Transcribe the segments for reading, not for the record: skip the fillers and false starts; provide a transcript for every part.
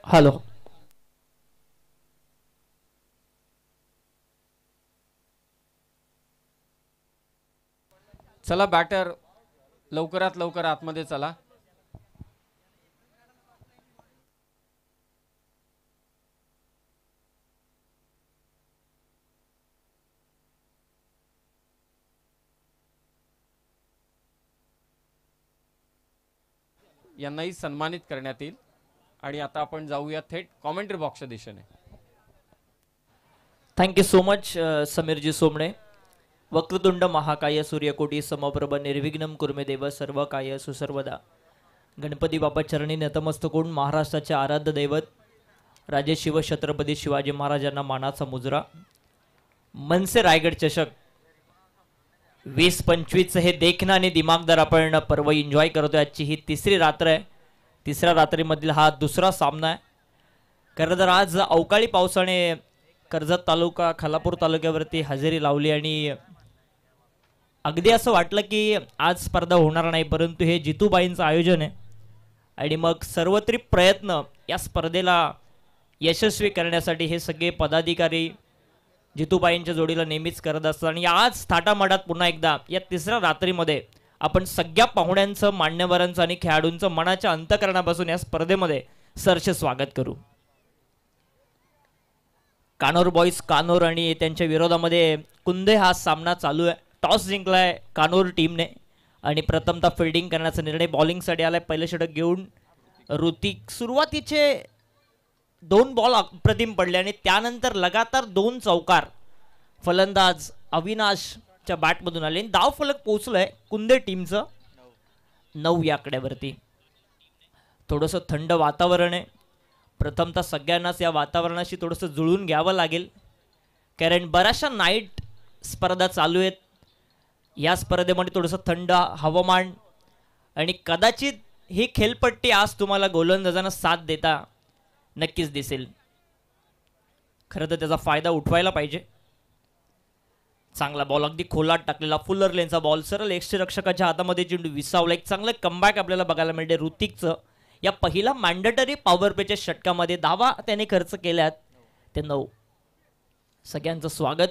Hello. चला batter लवकरात लवकर आतमध्ये चला. यांनाही सन्मानित करण्यात येईल. आणि आता आपण जाऊया थेट कॉमेंट्री बॉक्सच्या दिशेने. थँक्यू सो मच समीरजी सोमणे. वक्रतुंड महाकाय सूर्यकोटी समप्रभ निर्विघ्नं कुर्मे देव सर्व काय सुसर्वदा. गणपती बाप्पा चरणी नतमस्तक होऊन महाराष्ट्राचे आराध्य दैवत राजे शिव छत्रपती शिवाजी महाराजांना मानाचा मुजरा. मनसे रायगड चषक 20-25 हे देखणं आणि दिमागदार आपण पर्व एन्जॉय करतोय. आजची ही तिसरी रात्र आहे. तिसऱ्या रात्रीमधील हा दुसरा सामना आहे. खरं तर आज अवकाळी पावसाने कर्जत तालुका खालापूर तालुक्यावरती हजेरी लावली आणि अगदी असं वाटलं की आज स्पर्धा होणार नाही, परंतु हे जितूबाईंचं आयोजन आहे आणि मग सर्वत्री प्रयत्न या स्पर्धेला यशस्वी करण्यासाठी हे सगळे पदाधिकारी जितूबाईंच्या जोडीला नेहमीच करत असतात. आणि आज थाटामाटात पुन्हा एकदा या तिसऱ्या रात्रीमध्ये आपण सगळ्या पाहुण्यांचं, मान्यवरांचं आणि खेळाडूंचं मनाच्या अंतःकरणापासून या स्पर्धेमध्ये सरसे स्वागत करू. कानोर बॉईज कानोर आणि त्यांच्या विरोधामध्ये कुंदे हा सामना चालू आहे. टॉस जिंकलाय कानोर टीमने आणि प्रथमतः फिल्डिंग करण्याचा निर्णय बॉलिंगसाठी आलाय. पहिलं षटक घेऊन ऋतिक. सुरुवातीचे 2 बॉल अप्रतिम पडले आणि त्यानंतर लगातार 2 चौकार फलंदाज अविनाशच्या बॅटमधून आले आणि धाव फलक पोहोचलंय कुंदे टीमचं 9 या आकड्यावरती. थोडंसं थंड वातावरण आहे. प्रथमतः सगळ्यांनाच या वातावरणाशी थोडंसं जुळून घ्यावं लागेल, कारण बऱ्याचशा नाईट स्पर्धा चालू आहेत. या स्पर्धेमध्ये थोडंसं थंड हवामान आणि कदाचित ही खेळपट्टी आज तुम्हाला गोलंदाजांना साथ देता नक्कीच दिसेल. खरं तर त्याचा फायदा उठवायला पाहिजे. चांगला बॉल अगदी खोलात टाकलेला फुलर लेनचा बॉल सरळ यष्टिरक्षकाच्या हातामध्ये चेंडू विसावला. एक चांगलं कमबॅक आपल्याला बघायला मिळते ऋतिकचं. या पहिला मॅन्डेटरी पॉवर प्लेच्या षटकामध्ये धावा त्याने खर्च केल्यात ते 9. सगळ्यांचं स्वागत.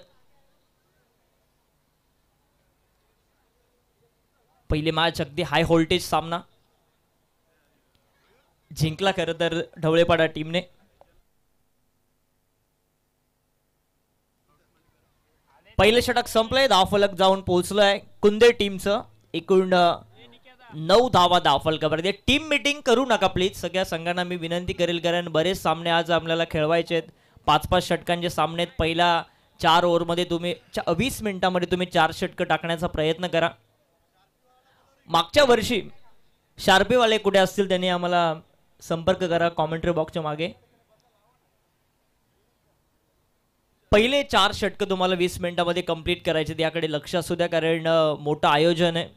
पहिली मॅच अगदी हाय व्होल्टेज सामना जिंकला खरं तर ढवळेपाडा टीमने. पहिलं षटक संपलंय. धावफलक जाऊन पोहोचलंय कुंदे टीमचं. एकूण 9 धावा धावफलकावरती. टीम मीटिंग करू नका प्लीज. सगळ्या संघांना मी विनंती करेल, कारण बरेच सामने आज आपल्याला खेळवायचे आहेत. 5-5 षटकांचे सामने आहेत. पहिला 4 ओव्हरमध्ये तुम्ही 20 मिनिटांमध्ये तुम्ही 4 षटकं टाकण्याचा प्रयत्न करा. मागच्या वर्षी शार्पेवाले कुठे असतील त्यांनी आम्हाला संपर्क करा कॉमेंट्री बॉक्सच्या मागे. पहिले 4 षटकं तुम्हाला 20 मिनिटांमध्ये कंप्लीट करायचे. त्याकडे लक्ष असू द्या, कारण मोठं आयोजन आहे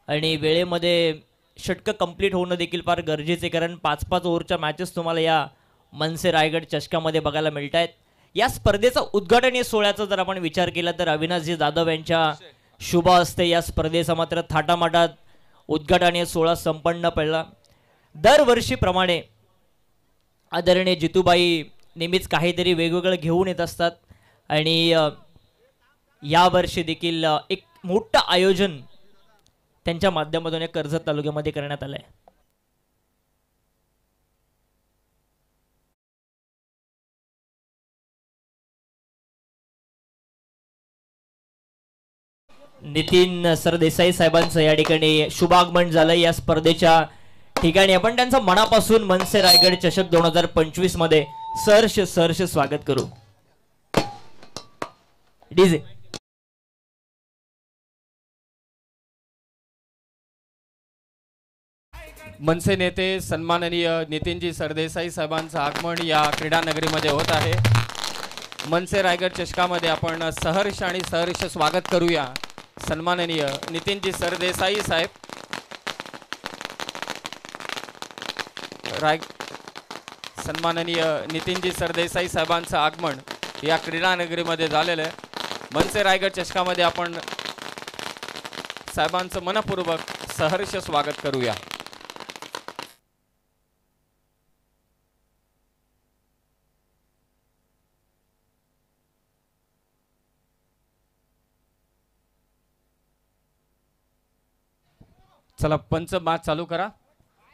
आणि वेळेमध्ये षटकं कंप्लीट होणं देखील फार गरजेचे, कारण 5-5 ओव्हरच्या मॅचेस तुम्हाला या मनसे रायगड चषकामध्ये बघायला मिळत आहेत. या स्पर्धेचा उद्घाटनीय सोहळ्याचा जर आपण विचार केला तर अविनाशजी जाधव यांच्या शुभ हस्ते या स्पर्धेचा मात्र थाटामाटात उद्घाटनीय सोहळा संपन्न पडला. दरवर्षीप्रमाणे आदरणीय जितूबाई नेहमीच काहीतरी वेगवेगळं घेऊन येत असतात आणि यावर्षी देखील एक मोठं आयोजन त्यांच्या माध्यमातून कर्जत तालुक्यामध्ये करण्यात आलंय. नितीन सरदेसाई साहेबांचं या ठिकाणी शुभागमन झालं या स्पर्धेच्या ठिकाणी. आपण त्यांचं मनापासून मनसे रायगड चषक 2025 मध्ये सहर्ष स्वागत करू. डीजे. मनसे नेते सन्माननीय नितीनजी सरदेसाई साहेबांचं आगमन या क्रीडा नगरीमध्ये होत आहे. मनसे रायगड चषकामध्ये आपण सहर्ष स्वागत करूया सन्माननीय नितीनजी सरदेसाई साहेब. सन्माननीय नितीनजी सरदेसाई साहेबांचं आगमन या क्रीडा नगरीमध्ये झालेलं आहे. मनसे रायगड चषकामध्ये आपण साहेबांचं मनपूर्वक सहर्ष स्वागत करूया. चला पंच मॅच चालू करा.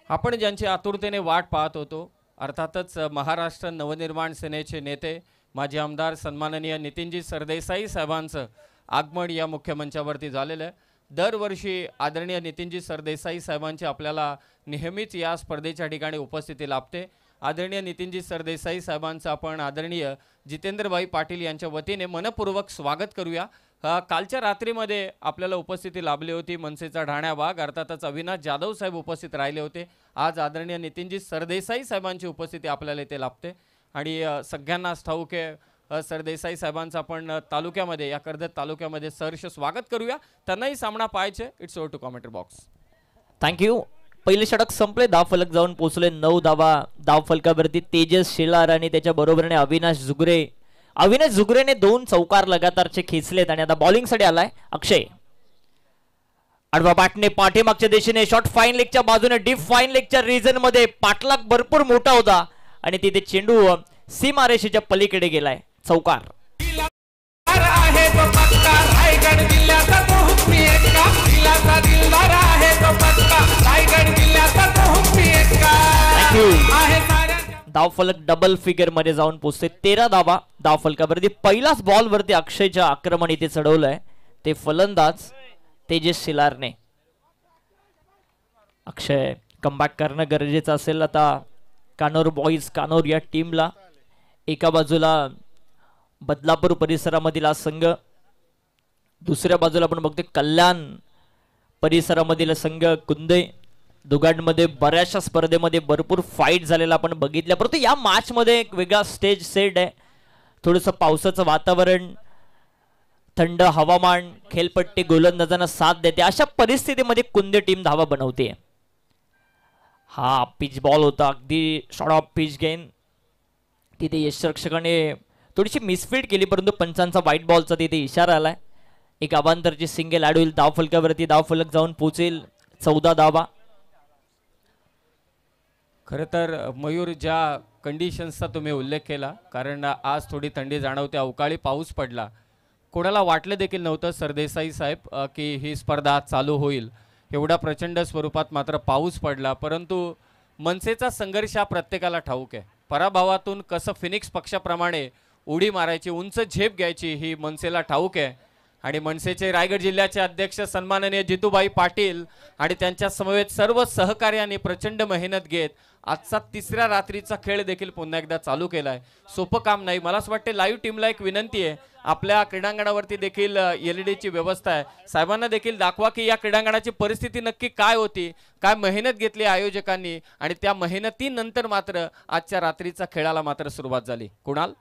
आपण ज्यांची आतुरतेने वाट पाहत होतो अर्थातच महाराष्ट्र नवनिर्माण सेनेचे नेते माजी आमदार सन्माननीय नितीनजी सरदेसाई साहेबांचं आगमन या मुख्य मंचावरती झालेलं आहे. दरवर्षी आदरणीय नितीनजी सरदेसाई साहेबांची आपल्याला नेहमीच या स्पर्धेच्या ठिकाणी उपस्थिती लाभते. आदरणीय नितीनजी सरदेसाई साहेबांचं आपण आदरणीय जितेंद्रभाई पाटील यांच्या वतीने मनपूर्वक स्वागत करूया. कालच्या रात्रीमध्ये आपल्याला उपस्थिती लाभली होती मनसेचा ढाण्या भाग अर्थातच अविनाश जाधव साहेब उपस्थित राहिले होते. आज आदरणीय नितीनजी सरदेसाई साहेबांची उपस्थिती आपल्याला इथे लाभते आणि सगळ्यांनाच ठाऊक आहे सरदेसाई साहेबांचं आपण तालुक्यामध्ये या कर्जत तालुक्यामध्ये सहर्ष स्वागत करूया. त्यांनाही सामना पाहायचे. It's over to commentary box. Thank you. पहिले षटक संपले, धावफलक जाऊन पोहोचले 9 धावा. धावफलकावरती तेजस शेलार आणि त्याच्या बरोबरीने अविनाश जुगरे. अविनाश जुगरेने 2 चौकार लगातारचे खेचलेत आणि आता बॉलिंगसाठी आलाय अक्षय. आडवा बॅटने पाठीमागच्या दिशेने शॉर्ट फाईन लेगच्या बाजूने डीप फाईन लेगच्या रिजन मध्ये पाठलाग भरपूर मोठा होता आणि तिथे चेंडू सीमारेषेच्या पलीकडे गेलाय. चौकार. धावफलक डबल फिगर मध्ये जाऊन पोहोचते. 13 धावा धावफलकावरती. पहिलाच बॉल वरती अक्षयच्या आक्रमण इथे चढवलंय ते फलंदाज तेजस शिलारने. अक्षय कमबॅक करणं गरजेचं असेल आता कानोर बॉईज कानोर या टीमला. एका बाजूला बदलापूर परिसरामधील हा संघ, दुसऱ्या बाजूला आपण बघतोय कल्याण परिसरामधील संघ कुंदे. दुगाडमध्ये बऱ्याचशा स्पर्धेमध्ये भरपूर फाईट झालेला आपण बघितलं, परंतु या मॅच मध्ये एक वेगळा स्टेज सेट आहे. थोडंसं पावसाचं वातावरण, थंड हवामान, खेळपट्टी गोलंदाजांना साथ देते. अशा परिस्थितीमध्ये कुंदे टीम धावा बनवते. हा पिच बॉल होता, अगदी शॉर्ट ऑफ पिच गेन. तिथे यशरक्षकाने थोडीशी मिसफील्ड केली, परंतु पंचांचा व्हाईट बॉलचा तिथे इशारा आलाय. एक अवांतरची सिंगल ॲड होईल. धावफलकावरती धावफलक जाऊन पोहोचेल 14 धावा. खरं तर मयूर ज्या कंडिशन्सचा तुम्ही उल्लेख केला, कारण आज थोडी थंडी जाणवते, अवकाळी पाऊस पडला. कोणाला वाटलं देखील नव्हतं सरदेसाई साहेब की ही स्पर्धा चालू होईल. एवढ्या प्रचंड स्वरूपात मात्र पाऊस पडला. परंतु मनसेचा संघर्ष हा प्रत्येकाला ठाऊक आहे. पराभवातून कसं फिनिक्स पक्षाप्रमाणे उडी मारायची, उंच झेप घ्यायची ही मनसेला ठाऊक आहे. आणि मनसेचे रायगड जिल्ह्याचे अध्यक्ष सन्माननीय जितूभाई पाटील आणि त्यांच्या समवेत सर्व सहकार्यांनी प्रचंड मेहनत घेत आजचा 3ऱ्या रात्रीचा खेळ देखील पुन्हा एकदा चालू केलाय. सोपं काम नाही. मला असं वाटतं लाईव्ह टीमला एक विनंती आहे, आपल्या क्रीडांगणावरती देखील LED ची व्यवस्था आहे. साहेबांना देखील दाखवा की या क्रीडांगणाची परिस्थिती नक्की काय होती, काय मेहनत घेतली आयोजकांनी आणि त्या मेहनतीनंतर मात्र आजच्या रात्रीचा खेळाला मात्र सुरुवात झाली. कुणाल?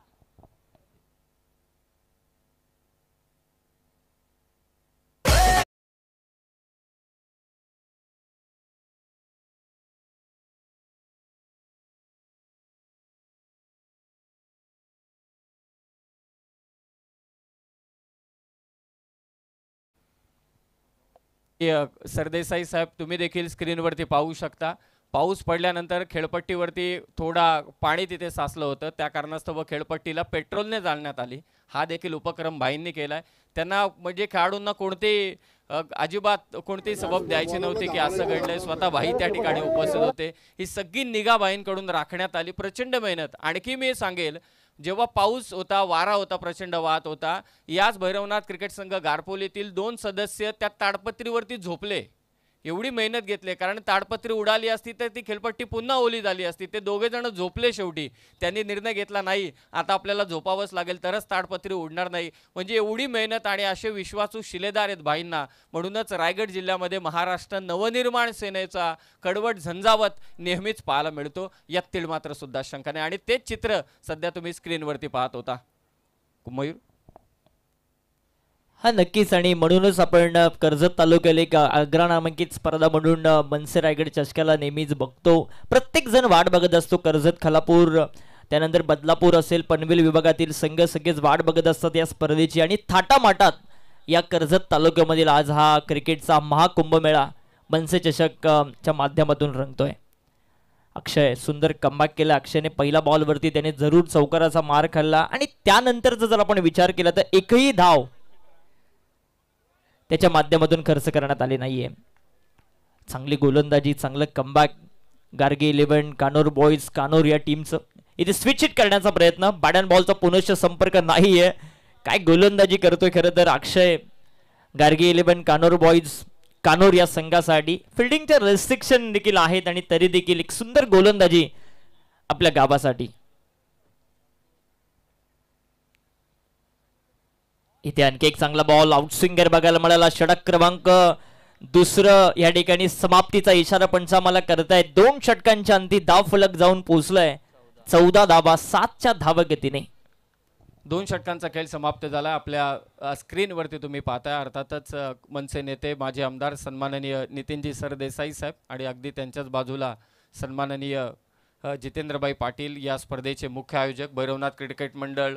सरदेसाई साहेब तुम्ही देखील स्क्रीनवरती पाहू शकता. पाऊस पडल्यानंतर खेळपट्टीवरती थोडा पाणी तिथे साचलं होतं, त्या कारणास्तव खेळपट्टीला पेट्रोलने जाळण्यात आली. हा देखील उपक्रम भाईंनी केलाय. त्यांना म्हणजे खेळाडूंना अजिबात कोणतीही सबब द्यायची नव्हती की असं घडलंय. स्वतः भाई त्या ठिकाणी उपस्थित होते. ही सगळी निगा भाईंकडून राखण्यात आली. प्रचंड मेहनत. आणखी मी सांगेल, जेव्हा पाऊस होता, वारा होता, प्रचंड वाहत होता, याच भैरवनाथ क्रिकेट संघ गारपोलीतील 2 सदस्य त्या ताडपत्रीवरती झोपले. एवढी मेहनत घेतली, कारण ताडपत्री उडाली असती तर ती खेळपट्टी पुन्हा ओली झाली असती. ते दोघे जण झोपले. शेवटी त्यांनी निर्णय घेतला, नाही आता आपल्याला झोपावंच लागेल, तरच ताडपत्री उडणार नाही. म्हणजे एवढी मेहनत आणि असे विश्वासू शिलेदार आहेत भाईंना. म्हणूनच रायगड जिल्ह्यामध्ये महाराष्ट्र नवनिर्माण सेनेचा कडवट झंझावत नेहमीच पाहायला मिळतो. यात तीळ मात्र सुद्धा शंका नाही. आणि तेच चित्र सध्या तुम्ही स्क्रीनवरती पाहत होता. मयूर? हा नक्कीच. आणि म्हणूनच आपण कर्जत तालुक्याला एक अग्रनामांकित स्पर्धा म्हणून मनसे रायगड चषकाला नेहमीच बघतो. प्रत्येक जण वाट बघत असतो. कर्जत, खालापूर, त्यानंतर बदलापूर असेल, पनवेल विभागातील संघ सगळेच वाट बघत असतात या स्पर्धेची. आणि थाटामाटात या कर्जत तालुक्यामधील आज हा क्रिकेटचा महाकुंभमेळा मनसे चषकच्या माध्यमातून रंगतोय. अक्षय सुंदर कमबॅक केला. अक्षयने पहिला बॉलवरती त्याने जरूर चौकाराचा मार खाल्ला आणि त्यानंतरचा जर आपण विचार केला तर एकही धाव त्याच्या माध्यमातून खर्च करण्यात आली नाहीये. चांगली गोलंदाजी, चांगलं कमबॅक गार्गे 11 कानोर बॉईज कानोर या टीमचं. इथे स्विच हिट करण्याचा प्रयत्न, बॅट अँड बॉलचा पुनश्च संपर्क नाहीये. काय गोलंदाजी करतोय खरं तर अक्षय. गार्गे 11 कानोर बॉईज कानोर या संघासाठी फिल्डिंगचे रेस्ट्रिक्शन देखील आहेत आणि तरी देखील एक सुंदर गोलंदाजी आपल्या गावासाठी. इथे आणखी एक चांगला बॉल आउटस्विंगर बघायला मिळाला. षटक क्रमांक दुसरं या ठिकाणी समाप्तीचा इशारा पंचामाला करतायत. 2 षटकांच्या अंती धाव फलक जाऊन पोहोचलाय. 14 धावा 7च्या धावगतीने. 2 षटकांचा खेळ समाप्त झाला. आपल्या स्क्रीनवरती तुम्ही पाहताय अर्थातच मनसे नेते माजी आमदार सन्माननीय नितीनजी सरदेसाई साहेब आणि अगदी त्यांच्याच बाजूला सन्माननीय जितेंद्रभाई पाटील या स्पर्धेचे मुख्य आयोजक, भैरवनाथ क्रिकेट मंडळ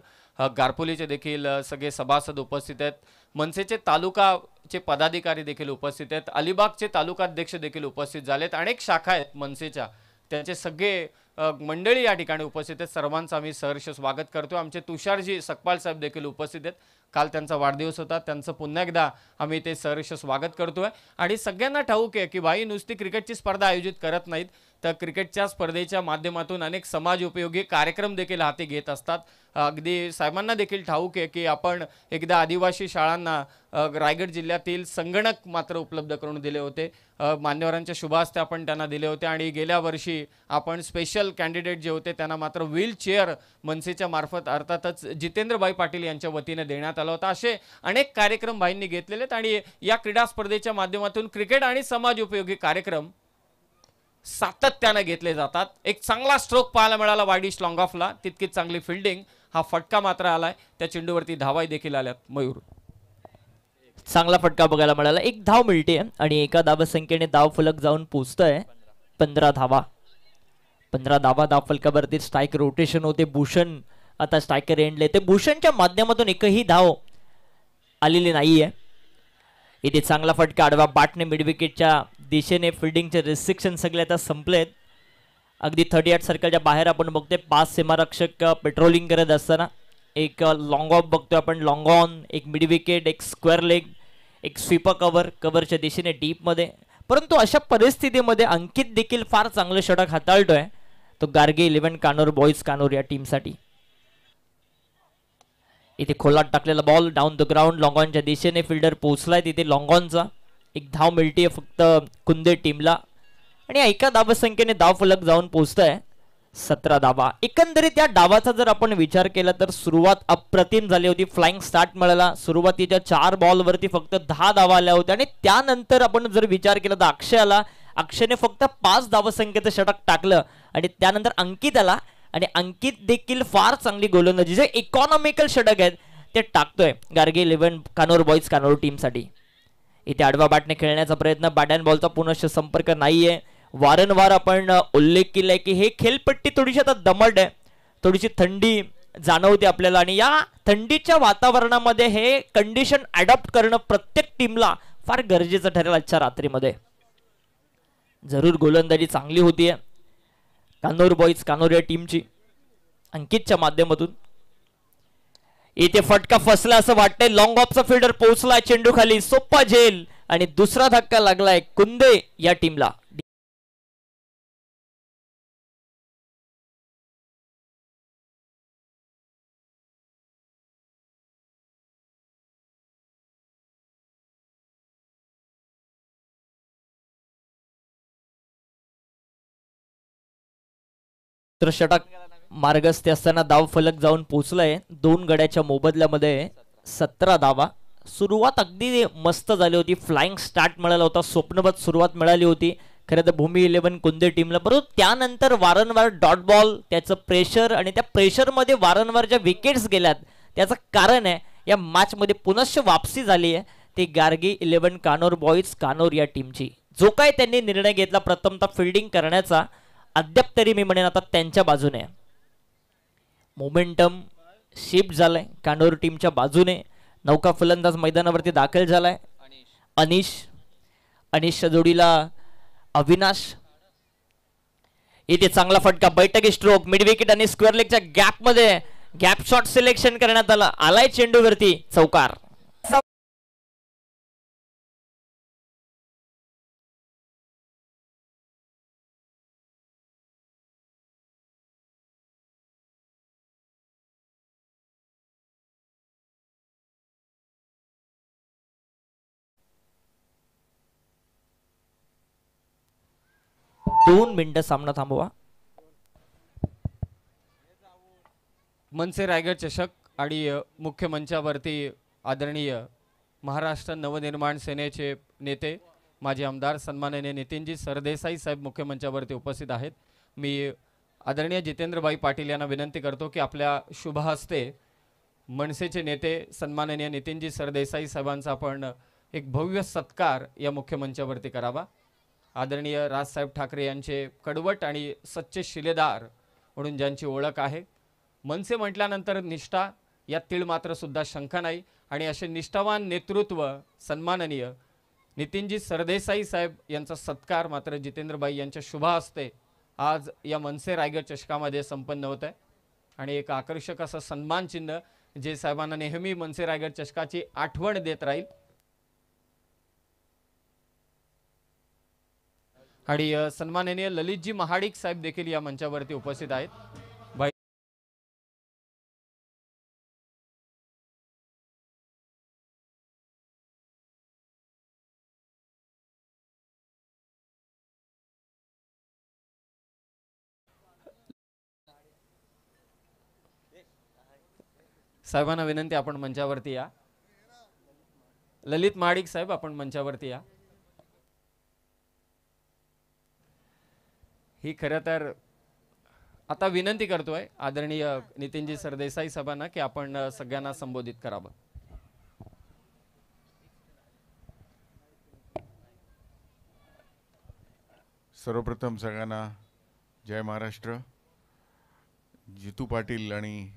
गारपोलीचे देखील सगळे सभासद उपस्थित आहेत. मनसेचे तालुकाचे पदाधिकारी देखील उपस्थित आहेत. अलिबागचे तालुकाध्यक्ष देखील उपस्थित झालेत. अनेक शाखा आहेत मनसेच्या, त्यांचे सगळे मंडळी या ठिकाणी उपस्थित आहेत. सर्वांचं आम्ही सहर्ष स्वागत करतो. आमचे तुषारजी सकपाल साहेब देखील उपस्थित आहेत. काल त्यांचा वाढदिवस होता, त्यांचं पुन्हा एकदा आम्ही ते सहर्ष स्वागत करतोय. आणि सगळ्यांना ठाऊक आहे की भाई नुसती क्रिकेटची स्पर्धा आयोजित करत नाहीत, तर क्रिकेटच्या स्पर्धेच्या माध्यमातून अनेक समाज उपयोगी कार्यक्रम देखील हाती घेत असतात. अगदी साहेबांना देखील ठाऊक आहे की आपण एकदा आदिवासी शाळांना रायगड जिल्ह्यातील संगणक मात्र उपलब्ध करून दिले होते. मान्यवरांच्या शुभ हस्ते आपण त्यांना दिले होते. आणि गेल्या वर्षी आपण स्पेशल कॅन्डिडेट जे होते त्यांना मात्र व्हीलचेअर मनसेच्या मार्फत अर्थातच जितेंद्रभाई पाटील यांच्या वतीने देण्यात आला होता. असे अनेक कार्यक्रम भाईंनी घेतलेले आहेत. आणि या क्रीडा स्पर्धेच्या माध्यमातून क्रिकेट आणि समाज उपयोगी कार्यक्रम सातत्याने घेतले जातात. एक चांगला स्ट्रोक पाहायला मिळाला वाईडिश लॉंग ऑफला, तितकीच चांगली फिल्डिंग. हा फटका मात्र आलाय, त्या चेंडूवरती धावाही देखील आल्यात. मयूर, चांगला फटका बघायला मिळाला. 1 धाव मिळते आणि एका धावसंख्येने धाव फलक जाऊन पोहोचतोय 15 धावा. 15 धावा धाव फलकावरती. स्ट्राईक रोटेशन होते. भूषण आता स्ट्रायकर एंडले ते. भूषणच्या माध्यमातून एकही धाव आलेली नाहीये. इथे चांगला फटका आडवा बॅटने मिड विकेटच्या दिशेने. फिल्डिंगचे रेस्ट्रिक्शन सगळे आता संपलेत. अगदी 38 सर्कलच्या बाहेर आपण बघतोय 5 सीमारक्षक पेट्रोलिंग करत असताना. एक लॉंग ऑफ बघतोय आपण, लॉंग ऑन, एक मिड विकेट, एक स्क्वेअर लेग, एक स्वीपर कव्हरच्या दिशेने डीपमध्ये. परंतु अशा परिस्थितीमध्ये अंकित देखील फार चांगलं षटक हाताळतोय, तो गार्गे 11 कानोर बॉईज कानोर या टीमसाठी. इथे खोलात टाकलेला ball down the ground long ऑनच्या दिशेने. फिल्डर पोहोचलाय तिथे लॉंग ऑनचा. 1 धाव मिळते फक्त कुंदे टीमला आणि एका धावसंख्येने धाव फलक जाऊन पोहोचतोय 17 धावा. एकंदरीत या डावाचा जर आपण विचार केला तर सुरुवात अप्रतिम झाली होती. फ्लाइंग स्टार्ट मिळाला. सुरुवातीच्या 4 बॉलवरती फक्त 10 धावा आल्या होत्या आणि त्यानंतर आपण जर विचार केला तर अक्षयने फक्त 5 धावसंख्येचं षटक टाकलं आणि त्यानंतर अंकित आला आणि अंकित देखील फार चांगली गोलंदाजी, जे इकॉनॉमिकल षटक आहेत ते टाकतोय गार्गे 11 कानोर बॉईज कानोर टीमसाठी. इथे आडवा बॅटने खेळण्याचा प्रयत्न, बॅट अँड बॉलचा पुनश्च संपर्क नाहीये. वारंवार आपण उल्लेख केलाय की हे खेळपट्टी थोडीशी आता दमट आहे, थोडीशी थंडी जाणवते आपल्याला आणि या थंडीच्या वातावरणामध्ये हे कंडिशन अडॉप्ट करणं प्रत्येक टीमला फार गरजेचं ठरेल. आजच्या रात्रीमध्ये जरूर गोलंदाजी चांगली होतीये कानोर बॉईज कानोर या टीमची अंकितच्या माध्यमातून. इथे फटका फसला असं वाटतंय. लॉंग ऑफचा फिल्डर पोहोचलाय चेंडू खाली, सोप्पा झेल आणि दुसरा धक्का लागलाय कुंदे या टीमला. षटक मार्गस्थ असताना धाव फलक जाऊन पोहोचलाय 2 गड्याच्या मोबदल्यामध्ये 17 धावा. सुरुवात अगदी मस्त झाली होती. फ्लाइंग स्टार्ट मिळाला होता. स्वप्नवत सुरुवात मिळाली होती खरं तर भूमी 11 कुंदे टीमला. परंतु त्यानंतर वारंवार डॉट बॉल, त्याचं प्रेशर आणि त्या प्रेशरमध्ये वारंवार ज्या विकेट्स गेल्यात त्याचं कारण आहे या मॅचमध्ये पुनश्च वापसी झाली आहे ती गार्गे 11 कानोर बॉईज कानोर या टीमची. जो काय त्यांनी निर्णय घेतला प्रथमतः फिल्डिंग करण्याचा, अद्याप तरी मी म्हणेन आता त्यांच्या बाजूने मोमेंटम शिफ्ट झालाय कानोर टीमच्या बाजूने. नौका फलंदाज मैदानावरती दाखल झालाय. अनिशच्या जोडीला अविनाश. इथे चांगला फटका, बैठकी स्ट्रोक, मिड विकेट आणि स्क्वेअर लेगच्या गॅप मध्ये गॅप शॉट सिलेक्शन करण्यात आलाय चेंडूवरती चौकार. 2 मिनिटं सामना थांबवा. मनसे रायगड चषक आणि मुख्य मंचावरती आदरणीय महाराष्ट्र नवनिर्माण सेनेचे नेते माजी आमदार सन्माननीय नितीनजी सरदेसाई साहेब मुख्य मंचावरती उपस्थित आहेत. मी आदरणीय जितेंद्रभाई पाटील यांना विनंती करतो की आपल्या शुभ हस्ते मनसेचे नेते सन्माननीय नितीनजी सरदेसाई साहेबांचा आपण एक भव्य सत्कार या मुख्य मंचावरती करावा. आदरणीय राजसाहेब ठाकरे यांचे कडवट आणि सच्चे शिलेदार म्हणून ज्यांची ओळख आहे. मनसे म्हटल्यानंतर निष्ठा यात तीळ मात्र सुद्धा शंका नाही आणि असे निष्ठावान नेतृत्व सन्माननीय नितीनजी सरदेसाई साहेब यांचा सत्कार मात्र जितेंद्रबाई यांच्या शुभ हस्ते आज या मनसे रायगड चषकामध्ये संपन्न होत आहे आणि एक आकर्षक असं सन्मान चिन्ह जे साहेबांना नेहमी मनसे रायगड चषकाची आठवण देत राहील. आणि सन्माननीय ललितजी महाडिक साहेब देखील या मंचावरती उपस्थित आहेत. भाई साहेबांना विनंती आपण मंचावरती या. ललित महाडिक साहेब आपण मंचावरती या. ही खरं तर आता विनंती करतोय आदरणीय नितीनजी सरदेसाई साहेबांना की आपण सगळ्यांना संबोधित करावं. सर्वप्रथम सगळ्यांना जय महाराष्ट्र. जितू पाटील आणि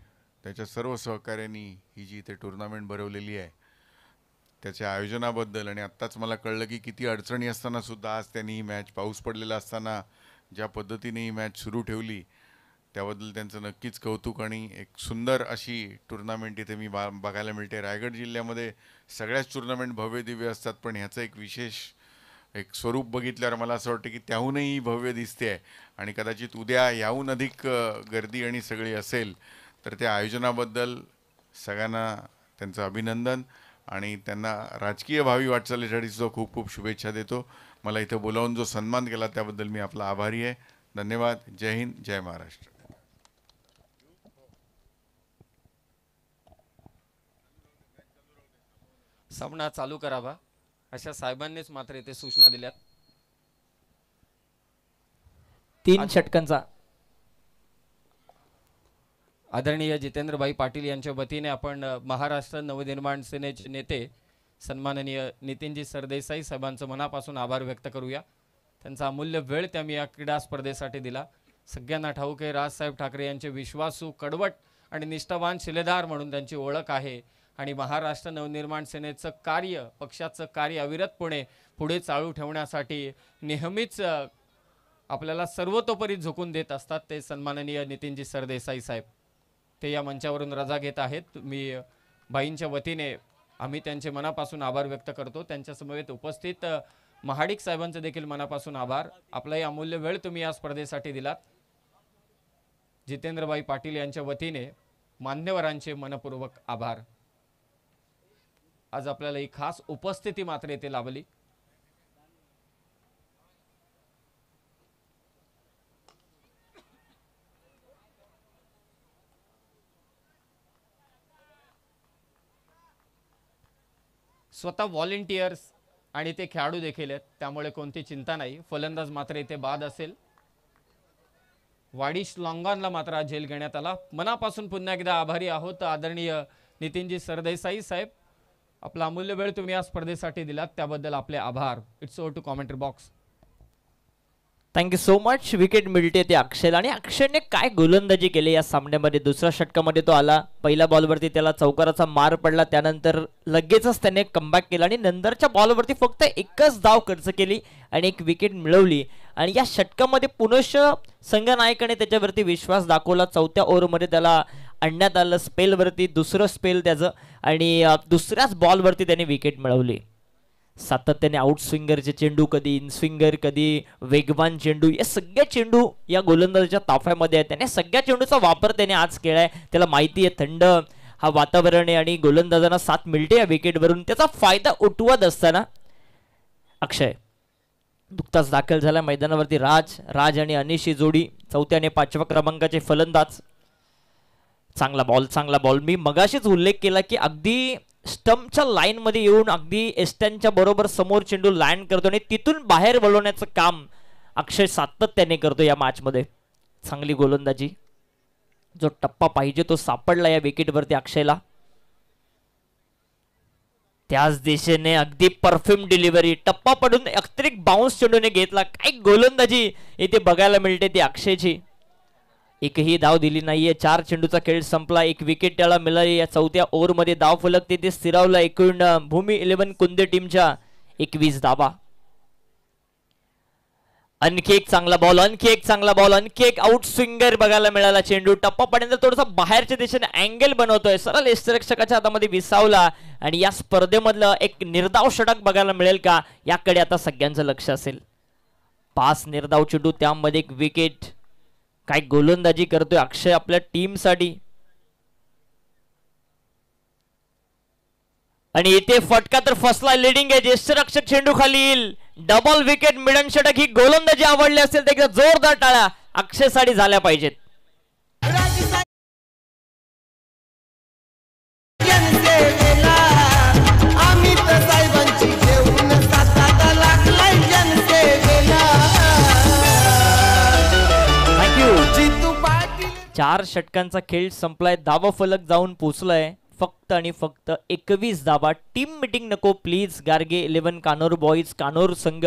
त्याच्या सर्व सहकार्यांनी ही जी इथे टुर्नामेंट भरवलेली आहे त्याच्या आयोजनाबद्दल आणि आत्ताच मला कळलं की किती अडचणी असताना सुद्धा आज त्यांनी ही मॅच पाऊस पडलेला असताना ज्या पद्धतीने ही मॅच सुरू ठेवली त्याबद्दल त्यांचं नक्कीच कौतुक. आणि एक सुंदर अशी टुर्नामेंट इथे मी बघायला मिळते. रायगड जिल्ह्यामध्ये सगळ्याच टुर्नामेंट भव्य दिव्य असतात पण ह्याचं एक विशेष एक स्वरूप बघितल्यावर मला असं वाटतं की त्याहूनही भव्य दिसते आहे आणि कदाचित उद्या याहून अधिक गर्दी आणि सगळी असेल. तर त्या आयोजनाबद्दल सगळ्यांना त्यांचं अभिनंदन आणि त्यांना राजकीय भावी वाटचालीसाठी सुद्धा खूप खूप शुभेच्छा देतो. मला इथं बोलावून जो सन्मान केला त्याबद्दल मी आपला आभारी आहे. धन्यवाद. जय हिंद, जय महाराष्ट्र. सामना चालू करावा अशा साहेबांनीच मात्र इथे सूचना दिल्यात. 3 षटकांचा आदरणीय जितेंद्रभाई पाटील यांच्या वतीने आपण महाराष्ट्र नवनिर्माण सेनेचे नेते सन्माननीय नितीनजी सरदेसाई साहेबांचं मनापासून आभार व्यक्त करूया. त्यांचा अमूल्य वेळ त्यांनी या क्रीडा स्पर्धेसाठी दिला. सगळ्यांना ठाऊक आहे राजसाहेब ठाकरे यांचे विश्वासू कडवट आणि निष्ठावान शिलेदार म्हणून त्यांची ओळख आहे आणि महाराष्ट्र नवनिर्माण सेनेचं कार्य पक्षाचं कार्य अविरतपणे पुढे चालू ठेवण्यासाठी नेहमीच आपल्याला सर्वतोपरी झुकून देत असतात ते सन्माननीय नितीनजी सरदेसाई साहेब. ते या मंचावरून रजा घेत आहेत. मी बाईंच्या वतीने आम्ही त्यांचे मनापासून आभार व्यक्त करतो. त्यांच्या समवेत उपस्थित महाडिक साहेबांचे देखील मनापासून आभार. आपलाही अमूल्य वेळ तुम्ही या स्पर्धेसाठी दिलात. जितेंद्रभाई पाटील यांच्या वतीने मान्यवरांचे मनपूर्वक आभार. आज आपल्याला ही खास उपस्थिती मात्र येथे लाभली. स्वतः व्हॉलेंटियर्स आणि ते खेळाडू देखील आहेत त्यामुळे कोणती चिंता नाही. फलंदाज मात्र इथे बाद असेल. वाडिश लॉंगॉनला मात्र आज झेल घेण्यात आला. मनापासून पुन्हा एकदा आभारी आहोत आदरणीय नितीनजी सरदेसाई साहेब. आपला अमूल्य वेळ तुम्ही या स्पर्धेसाठी दिलात त्याबद्दल आपले आभार. It's over to commentary box. Thank you so much. Wicket मिळते ते अक्षयला आणि अक्षयने काय गोलंदाजी केली या सामन्यामध्ये. दुसऱ्या षटकामध्ये तो आला. पहिल्या बॉलवरती त्याला चौकाराचा मार पडला त्यानंतर लगेचच त्याने कमबॅक केला आणि नंतरच्या बॉलवरती फक्त एकच धाव खर्च केली आणि एक विकेट मिळवली. आणि या षटकामध्ये पुनश्च संघनायकाने त्याच्यावरती विश्वास दाखवला. चौथ्या ओव्हरमध्ये त्याला आणण्यात आलं स्पेलवरती. दुसरं स्पेल त्याचं आणि दुसऱ्याच बॉलवरती त्याने विकेट मिळवली. सातत्याने आउट स्विंगरचे चेंडू, कधी इन स्विंगर, कधी वेगवान चेंडू, या सगळ्या चेंडू या गोलंदाजाच्या ताफ्यामध्ये आहेत. त्याने सगळ्या चेंडूचा वापर त्याने आज केलाय. त्याला माहिती आहे थंड हा वातावरण आहे आणि गोलंदाजांना साथ मिळते या विकेटवरून. त्याचा फायदा उठवत असताना अक्षय नुकताच दाखल झाला मैदानावरती राज आणि अनिशी जोडी, 4थ्या आणि 5व्या क्रमांकाचे फलंदाज. चांगला बॉल. मी मगाशीच उल्लेख केला की अगदी स्टंपच्या लाईन मध्ये येऊन अगदी एस्टनच्या बरोबर समोर चेंडू लँड करतो आणि तिथून बाहेर वळवण्याचं काम अक्षय सातत्याने करतो या मॅच मध्ये. चांगली गोलंदाजी, जो टप्पा पाहिजे तो सापडला या विकेटवरती अक्षयला. त्याच दिशेने अगदी परफ्यूम डिलिव्हरी, टप्पा पडून अतिरिक्त बाउन्स चेंडूने घेतला. काय गोलंदाजी इथे बघायला मिळते ती अक्षयची. एकही धाव दिली नाहीये. 4 चेंडूचा खेळ संपला. 1 विकेट त्याला मिळाली. या 4थ्या ओव्हरमध्ये धाव फलक तिथे स्थिरावला. एकूण भूमी 11 कुंदे टीमच्या 21 धावा. आणखी एक चांगला बॉल, आणखी एक आउट स्विंगर बघायला मिळाला. चेंडू टप्पा पडल्यानंतर थोडासा बाहेरच्या दिशेने अँगल बनवतोय, सरळ यष्टिरक्षकाच्या हातामध्ये विसावला आणि या स्पर्धेमधलं एक निर्धाव षटक बघायला मिळेल का, याकडे आता सगळ्यांचं लक्ष असेल. 5 निर्धाव चेंडू, त्यामध्ये 1 विकेट. काय गोलंदाजी करतोय अक्षय आपल्या टीम साठी. आणि इथे फटका तर फसला. लिडिंग एज, यष्टिरक्षक चेंडू खाली येईल. डबल विकेट, मिडन षटक. ही गोलंदाजी आवडली असेल तर एकदा जोरदार टाळ्या अक्षय साठी झाल्या पाहिजेत. थँक्यू. 4 षटकांचा खेळ संपलाय. धावा फलक जाऊन पोचलाय फक्त आणि फक्त 21 धावा. टीम मीटिंग नको प्लीज गार्गे 11 कानोर बॉईज, कानोर संघ,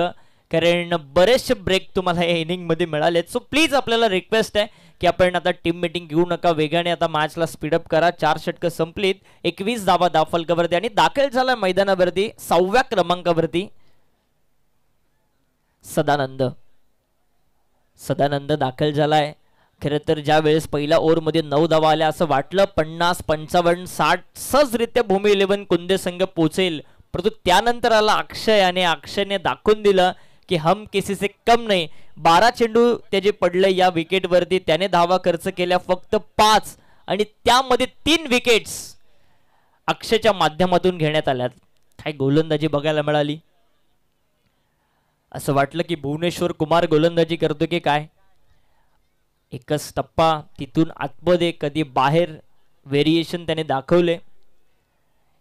कारण बरेचसे ब्रेक तुम्हाला या इनिंग मध्ये मिळालेत. सो प्लीज आपल्याला रिक्वेस्ट आहे की आपण आता टीम मीटिंग घेऊ नका, वेगाने आता मॅचला स्पीडअप करा. 4 षटकं संपलीत, 21 धावा धावफलकावरती आणि दाखल झाला मैदानावरती 6व्या क्रमांकावरती सदानंद दाखल झालाय. खरं तर ज्या वेळेस पहिल्या ओव्हरमध्ये 9 धावा आल्या असं वाटलं 50, 55, 60 सहजरित्या भूमी 11 कुंदे संघ पोहोचेल, परंतु त्यानंतर आला अक्षय आणि अक्षयने दाखवून दिलं की हम किसी से कम नाही. 12 चेंडू त्याचे पडले या विकेटवरती, त्याने धावा खर्च केल्या फक्त 5 आणि त्यामध्ये 3 विकेट्स अक्षयच्या माध्यमातून घेण्यात आल्यात. काय गोलंदाजी बघायला मिळाली. असं वाटलं की भुवनेश्वर कुमार गोलंदाजी करतो की काय. एकच टप्पा, तिथून आतमध्ये कधी बाहेर, व्हेरिएशन त्याने दाखवले.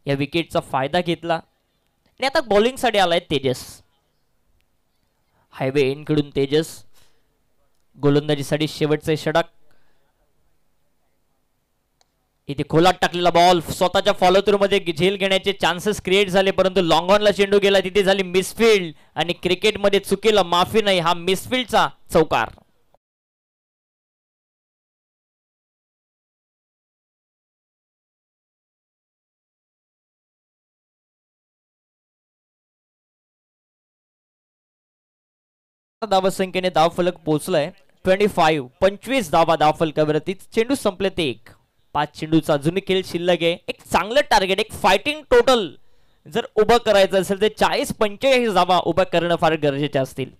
या विकेटचा फायदा घेतला आणि आता बॉलिंग साठी आलाय तेजस. हायवे एंड कडून तेजस गोलंदाजीसाठी शेवटचे षटक. इथे खोलात टाकलेला बॉल, स्वतःच्या फॉलो थ्रू मध्ये झेल घेण्याचे चान्सेस क्रिएट झाले, परंतु लॉंग ऑनला चेंडू गेला, तिथे झाली मिसफील्ड आणि क्रिकेटमध्ये चुकीला माफी नाही. हा मिसफील्डचा चौकार. धावसंख्येने धावफलक पोहोचलाय 25 धावा धावफलकावरती. चेंडू संपले ते 1. 5 चेंडूचा अजूनही खेळ शिल्लक आहे. एक चांगलं टार्गेट, एक फायटिंग टोटल जर उभं करायचं असेल तर 40-45 धावा उभं करणं फार गरजेचे असतील.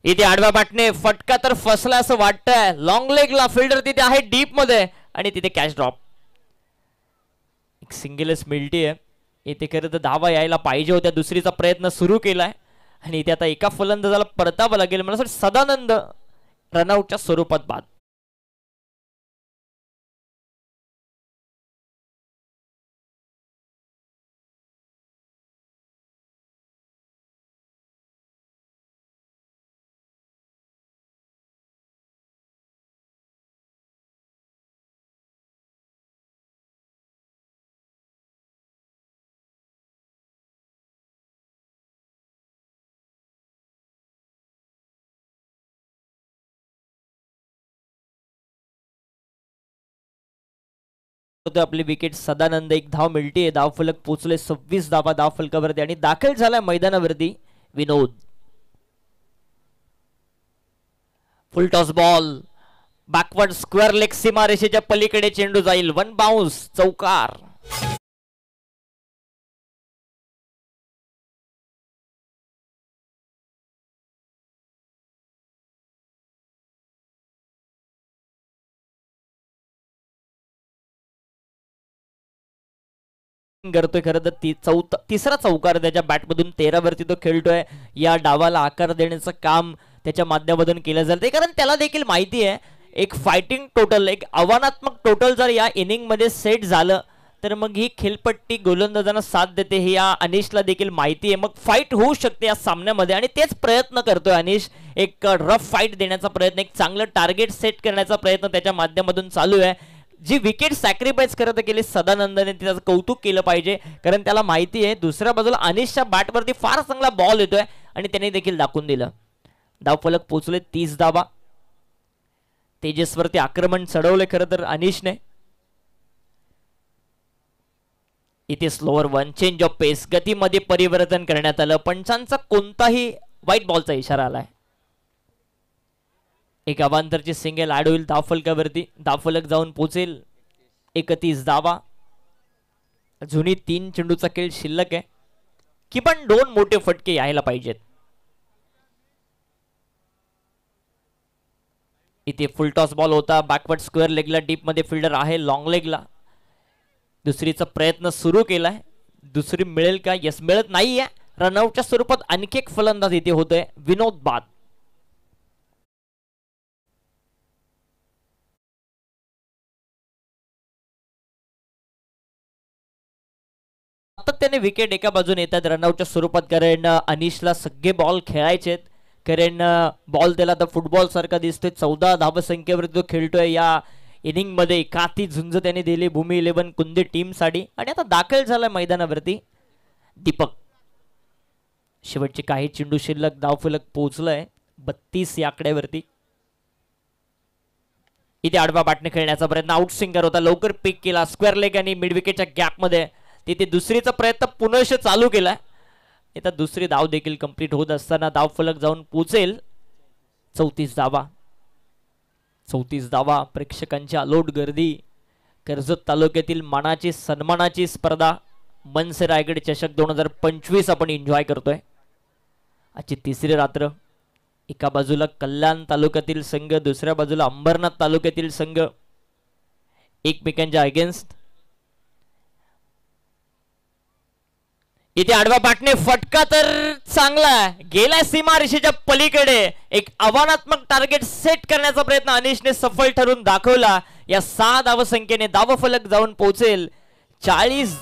इथे आडव्या बॅटने फटका तर फसला असं वाटतंय. लॉंग लेगला फिल्डर तिथे आहे डीप मध्ये आणि तिथे कॅच ड्रॉप. एक सिंगलच मिळते आहे इथे. खरं तर धावा यायला पाहिजे होत्या. दुसरीचा प्रयत्न सुरू केलाय आणि इथे आता एका फलंदाजाला परतावं लागेल. मला सदानंद रनआउटच्या स्वरूपात बाद. आपली विकेट सदानंद. 1 धाव मिळते. धाव फलक पोचले 26 धावा धाव फलकावरती आणि दाखल झाला मैदानावरती Vinod. Full toss ball, backward square leg, सीमारेषेच्या पलीकडे चेंडू जाईल. 1 बाउन्स, चौकार. करतोय खरं तर तिसरा चौकार त्याच्या बॅटमधून 13 वरती तो खेळतोय. या डावाला आकार देण्याचं काम त्याच्या माध्यमातून केलं जातं, कारण त्याला देखील माहिती आहे एक फायटिंग टोटल, एक आव्हानात्मक टोटल जर या इनिंग मध्ये सेट झालं तर मग ही खेळपट्टी गोलंदाजांना साथ देते, हे या अनिशला देखील माहिती आहे. मग फाईट होऊ शकते या सामन्यामध्ये आणि तेच प्रयत्न करतोय अनिश. एक रफ फाईट देण्याचा प्रयत्न, एक चांगलं टार्गेट सेट करण्याचा प्रयत्न त्याच्या माध्यमातून चालू आहे. जी विकेट सॅक्रिफाईस करत गेली सदानंदने त्याचं कौतुक केलं पाहिजे, कारण त्याला माहिती आहे दुसऱ्या बाजूला अनिशच्या बॅटवरती फार चांगला बॉल येतोय आणि त्याने देखील दाखवून दिलं. धावफलक पोहोचले 30 धावा. तेजसवरती आक्रमण चढवले खरं तर अनिशने. इथे स्लोअर वन, चेंज ऑफ पेस, गतीमध्ये परिवर्तन करण्यात आलं. पंचांचा कोणताही व्हाईट बॉलचा इशारा आलाय. एक अवांतरची सिंगल ऍड होईल धावफलकावरती. धावफलक जाऊन पोहोचेल 31 धावा. जुनी 3 चेंडूचा खेळ शिल्लक आहे, की पण 2 मोठे फटके यायला पाहिजेत. इथे फुल टॉस बॉल होता, बॅकवर्ड स्क्वेअर लेगला, डीप मध्ये फिल्डर आहे लॉंग लेगला. दुसरीचा प्रयत्न सुरू केलाय, दुसरी मिळेल का? यस, मिळत नाहीये. रनआउटच्या स्वरूपात आणखी एक फलंदाज इथे होतोय, विनोद बाद. सातत्याने विकेट एका बाजूने येतात रनआउटच्या स्वरूपात, कारण अनिशला सगळे बॉल खेळायचे, कारण बॉल त्याला आता फुटबॉल सारखा दिसतोय. 14 धावसंख्येवरती तो खेळतोय या इनिंग मध्ये. एकाती झुंज त्याने दिली भूमी 11 कुंदे टीम साठी आणि आता दाखल झालाय मैदानावरती दीपक. शेवटचे काही चेंडू शिल्लक, धावफलक पोहोचलाय 32 या आकड्यावरती. इथे आडवा बॅटने खेळण्याचा प्रयत्न, आउट स्विंगर होता, लवकर पिक केला स्क्वेअर लेग आणि मिड विकेटच्या गॅप मध्ये. तिथे दुसरीचा प्रयत्न पुनश्च चालू केलाय. आता दुसरी धाव देखील कंप्लीट होत असताना धावफलक जाऊन पोहोचेल 34 धावा. 34 धावा. प्रेक्षकांची अलोट गर्दी. कर्जत तालुक्यातील मानाची सन्मानाची स्पर्धा मनसे रायगड चषक 2025 आपण एन्जॉय करतोय. आजची तिसरी रात्र. एका बाजूला कल्याण तालुक्यातील संघ, दुसऱ्या बाजूला अंबरनाथ तालुक्यातील संघ एकमेकांच्या अगेन्स्ट. इथे आडवा बॅटने फटका तर चांगला गेला सीमारेषेच्या पलीकडे. एक आव्हानात्मक टार्गेट सेट करण्याचा प्रयत्न अनिशने सफल ठरून दाखवला. या 6 धावसंख्येने धावफलक जाऊन पोहोचेल 40.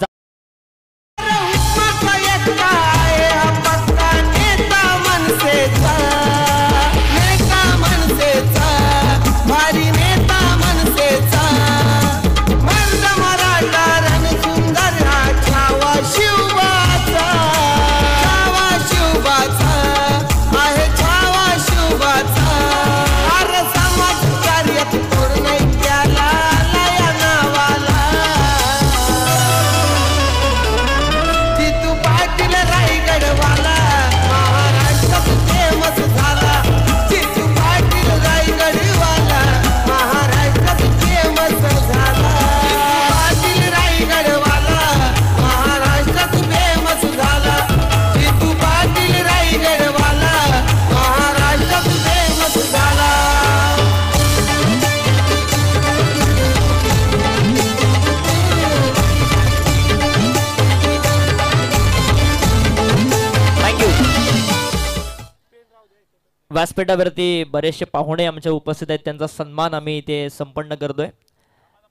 व्यासपीठावरती बरेचसे पाहुणे आमच्या उपस्थित आहेत, त्यांचा सन्मान आम्ही इथे संपन्न करतोय.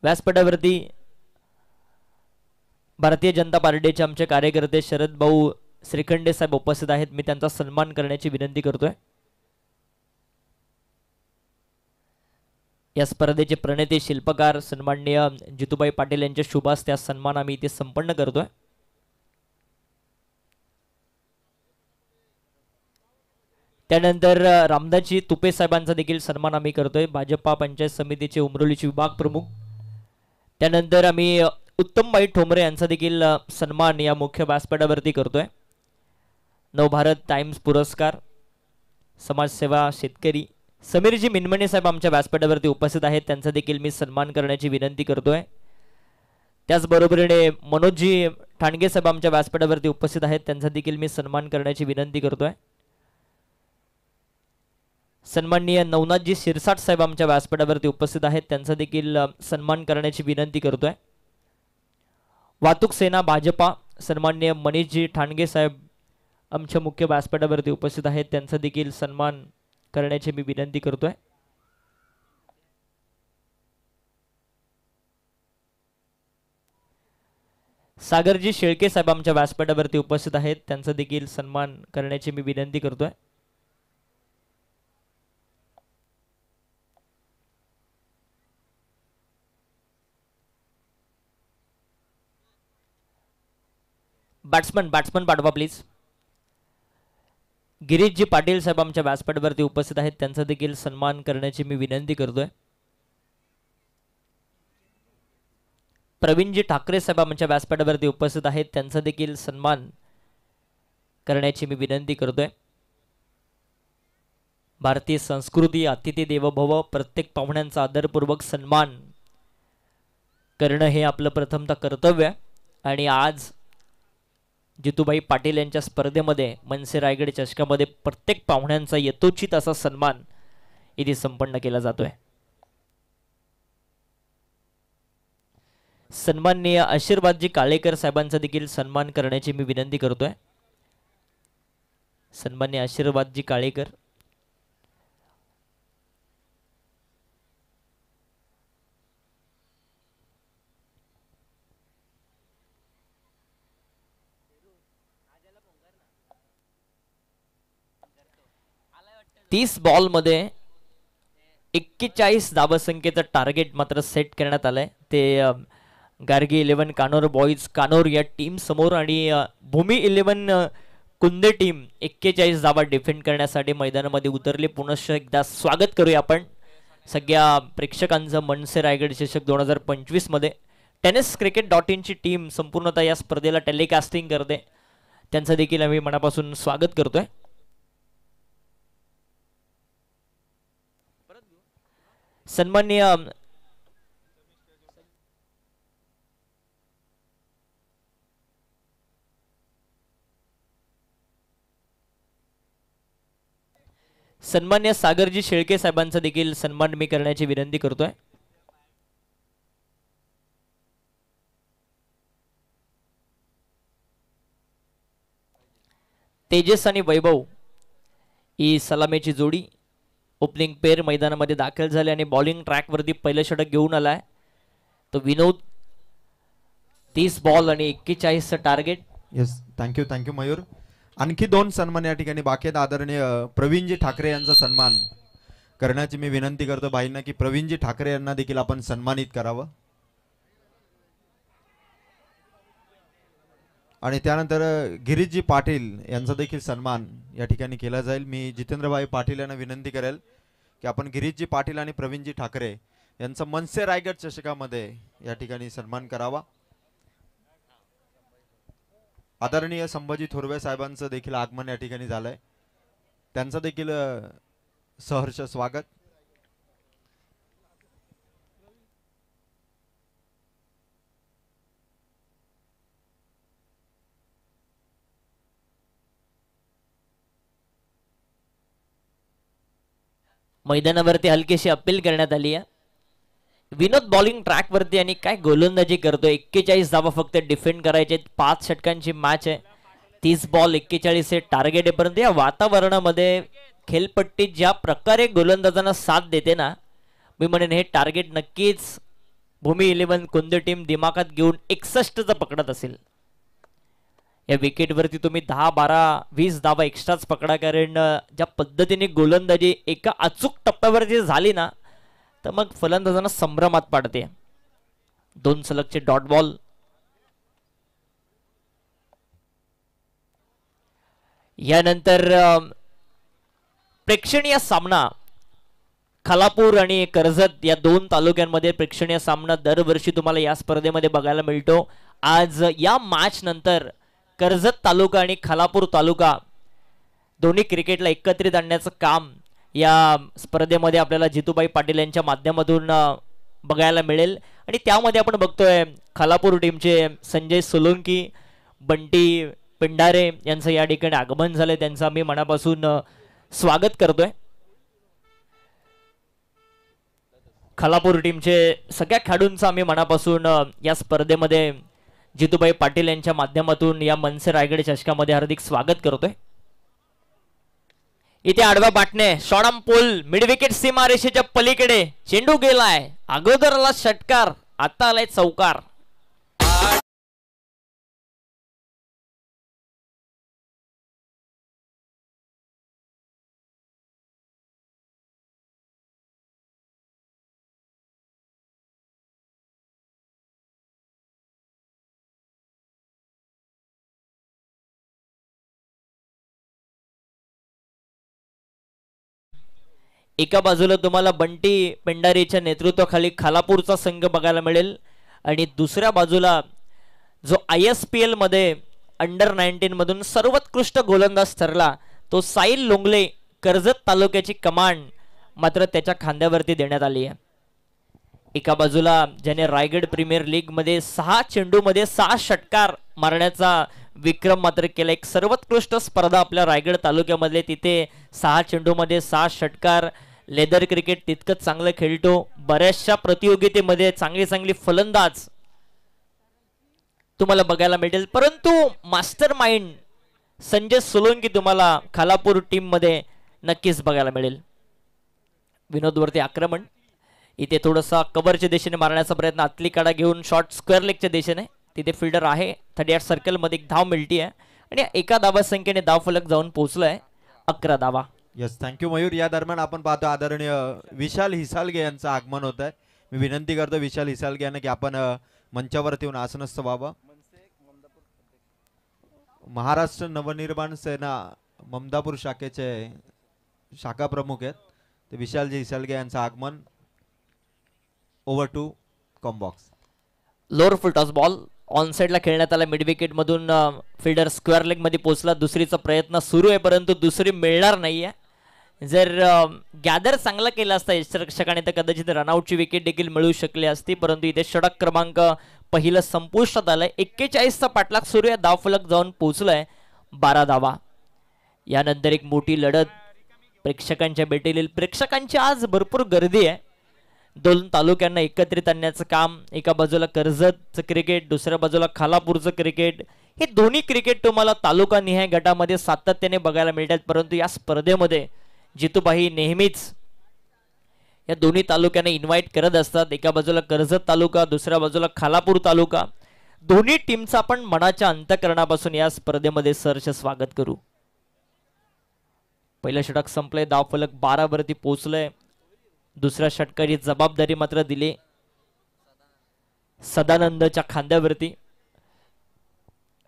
व्यासपीठावरती भारतीय जनता पार्टीचे आमचे कार्यकर्ते शरद भाऊ श्रीखंडे साहेब उपस्थित आहेत. मी त्यांचा सन्मान करण्याची विनंती करतोय. या स्पर्धेचे प्रणेते शिल्पकार सन्माननीय जितूबाई पाटील यांच्या शुभ हस्ते सन्मान आम्ही इथे संपन्न करतोय. त्यानंतर रामदासजी तुपे साहेबांचा देखील सन्मान आम्ही करतोय, भाजपा पंचायत समितीचे उमरोलीचे विभाग प्रमुख. त्यानंतर आम्ही उत्तमबाई ठोंबरे यांचा देखील सन्मान या मुख्य व्यासपीठावरती करतोय. नवभारत टाइम्स पुरस्कार, समाजसेवा, शेतकरी समीरजी मिनमणे साहेब आमच्या व्यासपीठावरती उपस्थित आहेत, त्यांचा देखील मी सन्मान करण्याची विनंती करतोय. त्याचबरोबरीने मनोजजी ठाणगे साहेब आमच्या व्यासपीठावरती उपस्थित आहेत, त्यांचा देखील मी सन्मान करण्याची विनंती करतोय. सन्माननीय नवनाथजी शिरसाट साहेब आमच्या व्यासपीठावरती उपस्थित आहेत, त्यांचा देखील सन्मान करण्याची विनंती करतोय. वाहतूक सेना भाजपा सन्माननीय मनीषजी ठाणगे साहेब आमच्या मुख्य व्यासपीठावरती उपस्थित आहेत, त्यांचा देखील सन्मान करण्याची मी विनंती करतोय. सागरजी शेळके साहेब आमच्या व्यासपीठावरती उपस्थित आहेत, त्यांचा देखील सन्मान करण्याची मी विनंती करतोय. बॅट्समन पाठवा प्लीज. गिरीशजी पाटील साहेब आमच्या व्यासपीठावरती उपस्थित आहेत, त्यांचा देखील सन्मान करण्याची मी विनंती करतोय. प्रवीणजी ठाकरे साहेब आमच्या व्यासपीठावरती उपस्थित आहेत, त्यांचा देखील सन्मान करण्याची मी विनंती करतोय. भारतीय संस्कृती अतिथी देवो भव, प्रत्येक पाहुण्यांचा आदरपूर्वक सन्मान करणं हे आपलं प्रथमतः कर्तव्य आहे. आणि आज जितूबाई पाटील यांच्या स्पर्धेमध्ये मनसे रायगड चषकामध्ये प्रत्येक पाहुण्यांचा यथोचित असा सन्मान इथे संपन्न केला जातोय. सन्माननीय आशीर्वादजी काळेकर साहेबांचा देखील सन्मान करण्याची मी विनंती करतोय. सन्माननीय आशीर्वादजी काळेकर. तीस बॉल मध्ये 41 धावसंख्येचं टार्गेट मात्र सेट करण्यात आलंय. ते गार्गी 11 कानोर बॉईज कानोर या टीम समोर आणि भूमी 11 कुंदे टीम 41 धावा डिफेंड करण्यासाठी मैदानामध्ये उतरले. पुनश्च एकदा स्वागत करूया आपण सगळ्या प्रेक्षकांचं मनसे रायगड चषक 2025 मध्ये. tenniscricket.in ची टीम संपूर्णतः या स्पर्धेला टेलिकास्टिंग करते, त्यांचं देखील आम्ही मनापासून स्वागत करतोय. सन्माननीय सागरजी शेळके साहेबांचा देखील सन्मान मी करण्याची विनंती करतोय. तेजस आणि वैभव ही सलामीची जोडी ओपनिंग पेअर मैदानामध्ये दाखल झाले आणि बॉलिंग ट्रॅक वरती पहिलं षटक घेऊन आलाय तो विनोद. 30 बॉल आणि 41 टार्गेट. Yes, thank you Mayur. आणखी 2 सन्मान या ठिकाणी बाकी आहेत. आदरणीय प्रवीणजी ठाकरे यांचा सन्मान करण्याची मी विनंती करतो भाईंना की प्रवीणजी ठाकरे यांना देखील आपण सन्मानित करावं. आणि त्यानंतर गिरीशजी पाटील यांचा देखील सन्मान या ठिकाणी केला जाईल. मी जितेंद्रभाई पाटील यांना विनंती करेल की आपण गिरीशजी पाटील आणि प्रवीणजी ठाकरे यांचा मनसे रायगड चषकामध्ये या ठिकाणी सन्मान करावा. आदरणीय संभाजी थोरवे साहेबांचं देखील आगमन या ठिकाणी झालंय, त्यांचं देखील सहर्ष स्वागत. मैदानावरती हलकीशी अपील करण्यात आली आहे. विनोद बॉलिंग ट्रॅक वरती आणि काय गोलंदाजी करतोय. 41 धावा फक्त डिफेंड करायचे. 5 षटकांची मॅच आहे. 30 बॉल 41 हे टार्गेट आहे. परंतु या वातावरणामध्ये खेळपट्टी ज्या प्रकारे गोलंदाजांना साथ देते ना, मी म्हणेन हे टार्गेट नक्कीच भूमी 11 कुंदे टीम दिमागात घेऊन 61चं पकडत असेल. या विकेट वरती तुम्ही 10, 12, 20 धावा एक्स्ट्राच पकडा, कारण ज्या पद्धतीने गोलंदाजी एका अचूक टप्प्यावरती झाली ना तर मग फलंदाजांना संभ्रमात पाडते. 2 सलगचे डॉट बॉल. यानंतर प्रेक्षणीय सामना खालापूर आणि कर्जत या 2 तालुक्यांमध्ये प्रेक्षणीय सामना दरवर्षी तुम्हाला या स्पर्धेमध्ये बघायला मिळतो. आज या मॅच नंतर कर्जत तालुका आणि खालापूर तालुका दोन्ही क्रिकेटला एकत्रित आणण्याचं काम या स्पर्धेमध्ये आपल्याला जितूबाई पाटील यांच्या माध्यमातून बघायला मिळेल. आणि त्यामध्ये आपण बघतोय खालापूर टीमचे संजय सोलंकी, बंटी पिंडारे यांचं या ठिकाणी आगमन झालंय, त्यांचं आम्ही मनापासून स्वागत करतोय. खालापूर टीमचे सगळ्या खेळाडूंचं आम्ही मनापासून या स्पर्धेमध्ये जितूभाई पाटील यांच्या माध्यमातून या मनसे रायगड चषकामध्ये हार्दिक स्वागत करतोय. इथे आडवा बाटणे शॉर्टम पोल मिड विकेट सीमारेषेच्या पलीकडे चेंडू गेलाय, अगोदरला षटकार, आता आलाय चौकार. एका बाजूला तुम्हाला बंटी पेंडारीच्या नेतृत्वाखाली खालापूरचा संघ बघायला मिळेल आणि दुसऱ्या बाजूला जो ISPL मध्ये अंडर 19 मधून सर्वोत्कृष्ट गोलंदाज ठरला तो साहिल लोंगले, कर्जत तालुक्याची कमांड मात्र त्याच्या खांद्यावरती देण्यात आली आहे. एका बाजूला ज्याने रायगड प्रीमियर लीग मध्ये 6 चेंडूमध्ये 6 षटकार मारण्याचा विक्रम मात्र केला. एक सर्वोत्कृष्ट स्पर्धा आपल्या रायगड तालुक्यामध्ये, तिथे 6 चेंडूमध्ये 6 षटकार. लेदर क्रिकेट तितकंच चांगलं खेळतो. बऱ्याचशा प्रतियोगितेमध्ये चांगली फलंदाज तुम्हाला बघायला मिळेल, परंतु मास्टर माइंड संजय सोलंकी तुम्हाला खालापूर टीम मध्ये नक्कीच बघायला मिळेल. विनोद वरती आक्रमण, इथे थोडासा कव्हरच्या दिशेने मारण्याचा प्रयत्न, आतली काडा घेऊन शॉर्ट स्क्वेअर लेगच्या दिशेने, तिथे फिल्डर आहे 38 सर्कल मध्ये, एक धाव मिळती आहे आणि एका धावा संख्येने धाव फलक जाऊन पोहोचलाय 11 धावा. Yes, thank you Mayur. या दरम्यान आपण पाहतो आदरणीय विशाल हिसालगे यांचं आगमन होत आहे. मी विनंती करतो विशाल हिसालगे यांना की आपण मंचावरती येऊन आसनस्थ व्हावं. महाराष्ट्र नवनिर्माण सेना ममदापूर शाखेचे शाखा प्रमुख आहेत ते विशालजी हिसालगे यांचं आगमन. Over to comm box. Lower full toss ball on साइडला खेळण्यात आला. मिड विकेट मधून फिल्डर स्क्वेअर लेग मध्ये पोहोचला. दुसरीचा प्रयत्न सुरू आहे परंतु दुसरी मिळणार नाहीये. जर गॅदर चांगला केला असता यष्टिरक्षकाने तर कदाचित रनआउटची विकेट देखील मिळू शकली असती, परंतु इथे षटक क्रमांक पहिलं संपुष्टात आलंय. 41चा पाठलाग सुरू आहे. धाव फलक जाऊन पोहोचलाय 12 धावा. यानंतर एक मोठी लढत प्रेक्षकांच्या भेटेल. प्रेक्षकांची आज भरपूर गर्दी आहे. दोन तालुक्यांना एकत्रित आणण्याचं काम, एका बाजूला कर्जतचं क्रिकेट, दुसऱ्या बाजूला खालापूरचं क्रिकेट, हे दोन्ही क्रिकेट तुम्हाला तालुका निहाय गटामध्ये सातत्याने बघायला मिळतात. परंतु या स्पर्धेमध्ये जितूभाई नेहमीच या दोन्ही तालुक्यांना इन्व्हाइट करत असतात. एका बाजूला कर्जत तालुका, दुसऱ्या बाजूला खालापूर तालुका. दोन्ही टीमचं आपण मनाच्या अंतःकरणापासून या स्पर्धेमध्ये सहर्ष स्वागत करू. पहिलं षटक संपलंय. धाव फलक 12 वरती पोहोचलंय. दुसऱ्या षटकाची जबाबदारी मात्र दिली सदानंदच्या खांद्यावरती.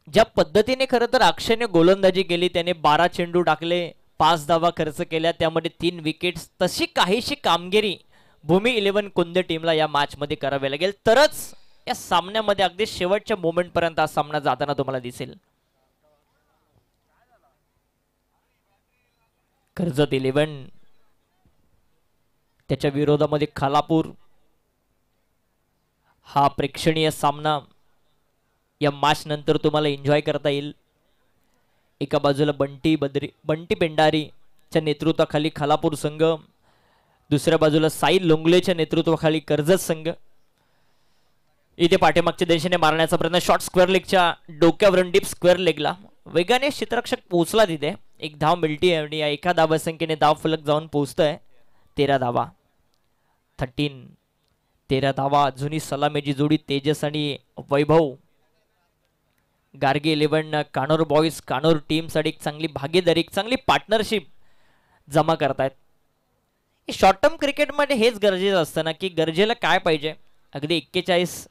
ज्या पद्धतीने खरं तर अक्षयने गोलंदाजी केली, त्याने 12 चेंडू टाकले, 5 धावा खर्च केल्या, त्यामध्ये 3 विकेट्स, तशी काहीशी कामगिरी भूमी 11 कुंदे टीमला या मॅच मध्ये करावी लागेल, तरच या सामन्यामध्ये अगदी शेवटच्या मोमेंट पर्यंत हा सामना जाताना तुम्हाला दिसेल. कर्जत 11 त्याच्या विरोधामध्ये खालापूर. हा प्रेक्षणीय सामना या मॅच नंतर तुम्हाला एन्जॉय करता येईल. एका बाजूला बंटी पेंडारीच्या नेतृत्वाखाली खालापूर संघ, दुसऱ्या बाजूला साहिल लोंगलेच्या नेतृत्वाखाली कर्जत संघ. इथे पाठीमागच्या दिशेने मारण्याचा प्रयत्न, शॉर्ट स्क्वेअर लेगच्या डोक्यावरून डीप स्क्वेअर लेगला वेगाने क्षेत्ररक्षक पोहोचला. तिथे एक धाव मिळती आणि या एका धावा संख्येने धाव फलक जाऊन पोहोचतोय 13 धावा. 13 धावा. जुनी सलामीची जोडी तेजस आणि वैभव गार्गी 11 कानोर बॉईज कानोर टीम साठी एक चांगली भागीदारी, एक चांगली पार्टनरशिप जमा करतायत. शॉर्ट टर्म क्रिकेटमध्ये हेच गरजेचं असतं ना, की गरजेला काय पाहिजे. अगदी 41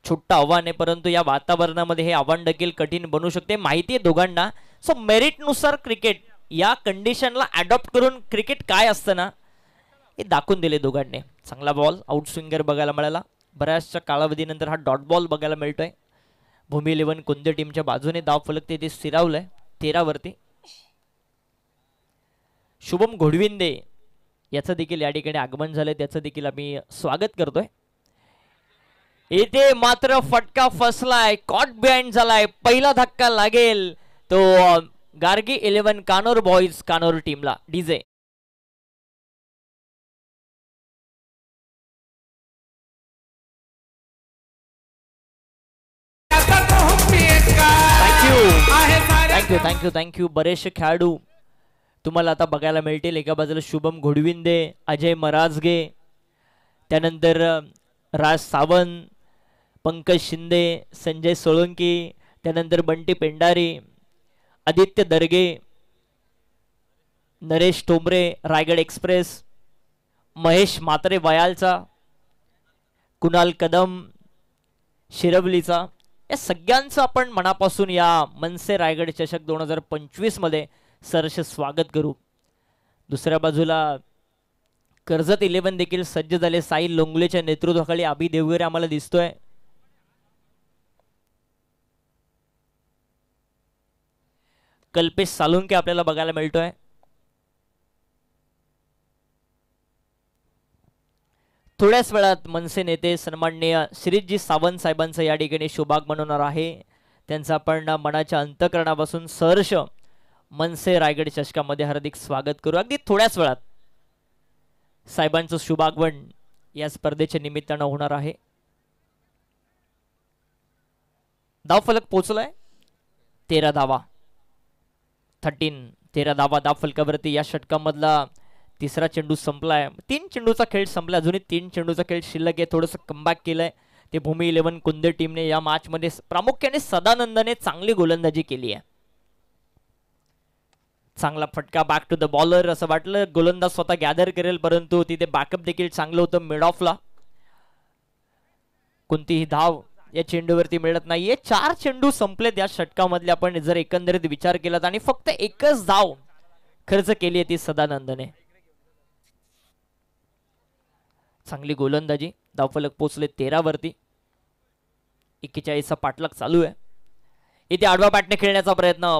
छोटं आव्हान आहे, परंतु या वातावरणामध्ये हे आव्हान देखील कठीण बनू शकते, माहिती आहे दोघांना. सो मेरिटनुसार क्रिकेट या कंडिशनला अडॉप्ट करून क्रिकेट काय असतं ना हे दाखवून दिले दोघांनी. चांगला बॉल, आउट स्विंगर बघायला मिळाला. बऱ्याचशा कालावधीनंतर हा डॉट बॉल बघायला मिळतोय. भूमी 11 कुंदे टीमच्या बाजूने धाव फलक ते स्थिरावलंय 13 वरती. शुभम घोडविंदे याचं देखील या ठिकाणी आगमन झालंय, त्याचं देखील आम्ही स्वागत करतोय. इथे मात्र फटका फसलाय, कॉट बिहाइंड झालाय. पहिला धक्का लागेल तो गार्गी 11 कानोर बॉईज कानोर टीमला. DJ thank you thank you thank you. बरेचसे खेळाडू तुम्हाला आता बघायला मिळतील. एका बाजूला शुभम घोडविंदे, अजय मराजगे, त्यानंतर राज सावंत, पंकज शिंदे, संजय सोळंकी, त्यानंतर बंटी पेंडारी, आदित्य दर्गे, नरेश टोंबरे रायगड एक्सप्रेस, महेश म्हात्रे वयालचा, कुणाल कदम शिरवलीचा, या सगळ्यांचं आपण मनापासून या मनसे रायगड चषक 2025 मध्ये सहर्ष स्वागत करू. दुसऱ्या बाजूला कर्जत 11 देखील सज्ज झाले. साई लोंगलेच्या नेतृत्वाखाली अभि देवगरे आम्हाला दिसतोय. कल्पेश सालुंके आपल्याला बघायला मिळतोय. थोड्याच वेळात मनसे नेते सन्माननीय श्रीजी सावंत साहेबांचं या ठिकाणी शुभागमन होणार आहे. त्यांचं आपण मनाच्या अंतःकरणापासून सहर्ष मनसे रायगड चषकामध्ये हार्दिक स्वागत करू. अगदी थोड्याच वेळात साहेबांचं शुभागमन या स्पर्धेच्या निमित्तानं होणार आहे. धावफलक पोहोचलाय 13 धावा 13 धावा धावफलकावरती. या षटकामधला तिसरा चेंडू संपलाय. 3 चेंडूचा खेळ संपला. अजूनही 3 चेंडूचा खेळ शिल्लक आहे. थोडंसं कमबॅक केलंय ते भूमी 11 कुंदे टीमने. या मॅच मध्ये प्रामुख्याने सदानंदने चांगली गोलंदाजी केली आहे. चांगला फटका बॅक टू द बॉलर. असं वाटलं गोलंदाज स्वतः गॅदर करेल, परंतु तिथे बॅकअप देखील चांगलं होतं. मिड ऑफला कोणतीही धाव या चेंडूवरती मिळत नाहीये. 4 चेंडू संपलेत या षटकामधले आपण जर एकंदरीत विचार केला आणि फक्त एकच धाव खर्च केली आहे ती सदानंदने. चांगली गोलंदाजी. धावफलक पोचले 13 वरती. 41चा पाठलाग चालू आहे. इथे आडवा बॅटने खेळण्याचा प्रयत्न.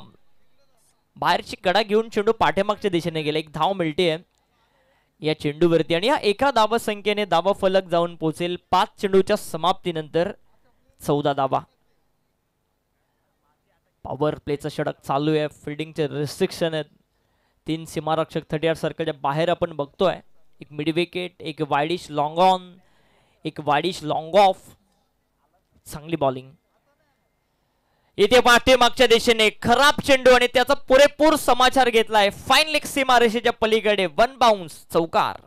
बाहेरची कडा घेऊन चेंडू पाठीमागच्या दिशेने गेला. एक धाव मिळते या चेंडूवरती आणि या एका धावा संख्येने धावा फलक जाऊन पोहोचेल 5 चेंडूच्या समाप्तीनंतर 14 धावा. पॉवर प्लेचं षटक चालू आहे. फिल्डिंगचे रिस्ट्रिक्शन आहेत. 3 सीमारक्षक 38 सर्कलच्या बाहेर आपण बघतोय. एक मिड विकेट, एक वाईडिश लॉंग ऑन, एक वाईडिश लॉंग ऑफ. चांगली बॉलिंग. इथे पाठीमागच्या दिशेने खराब चेंडू आणि त्याचा पुरेपूर समाचार घेतलाय. फाईन लेग सीमारेषेच्या पलीकडे 1 बाउन्स चौकार.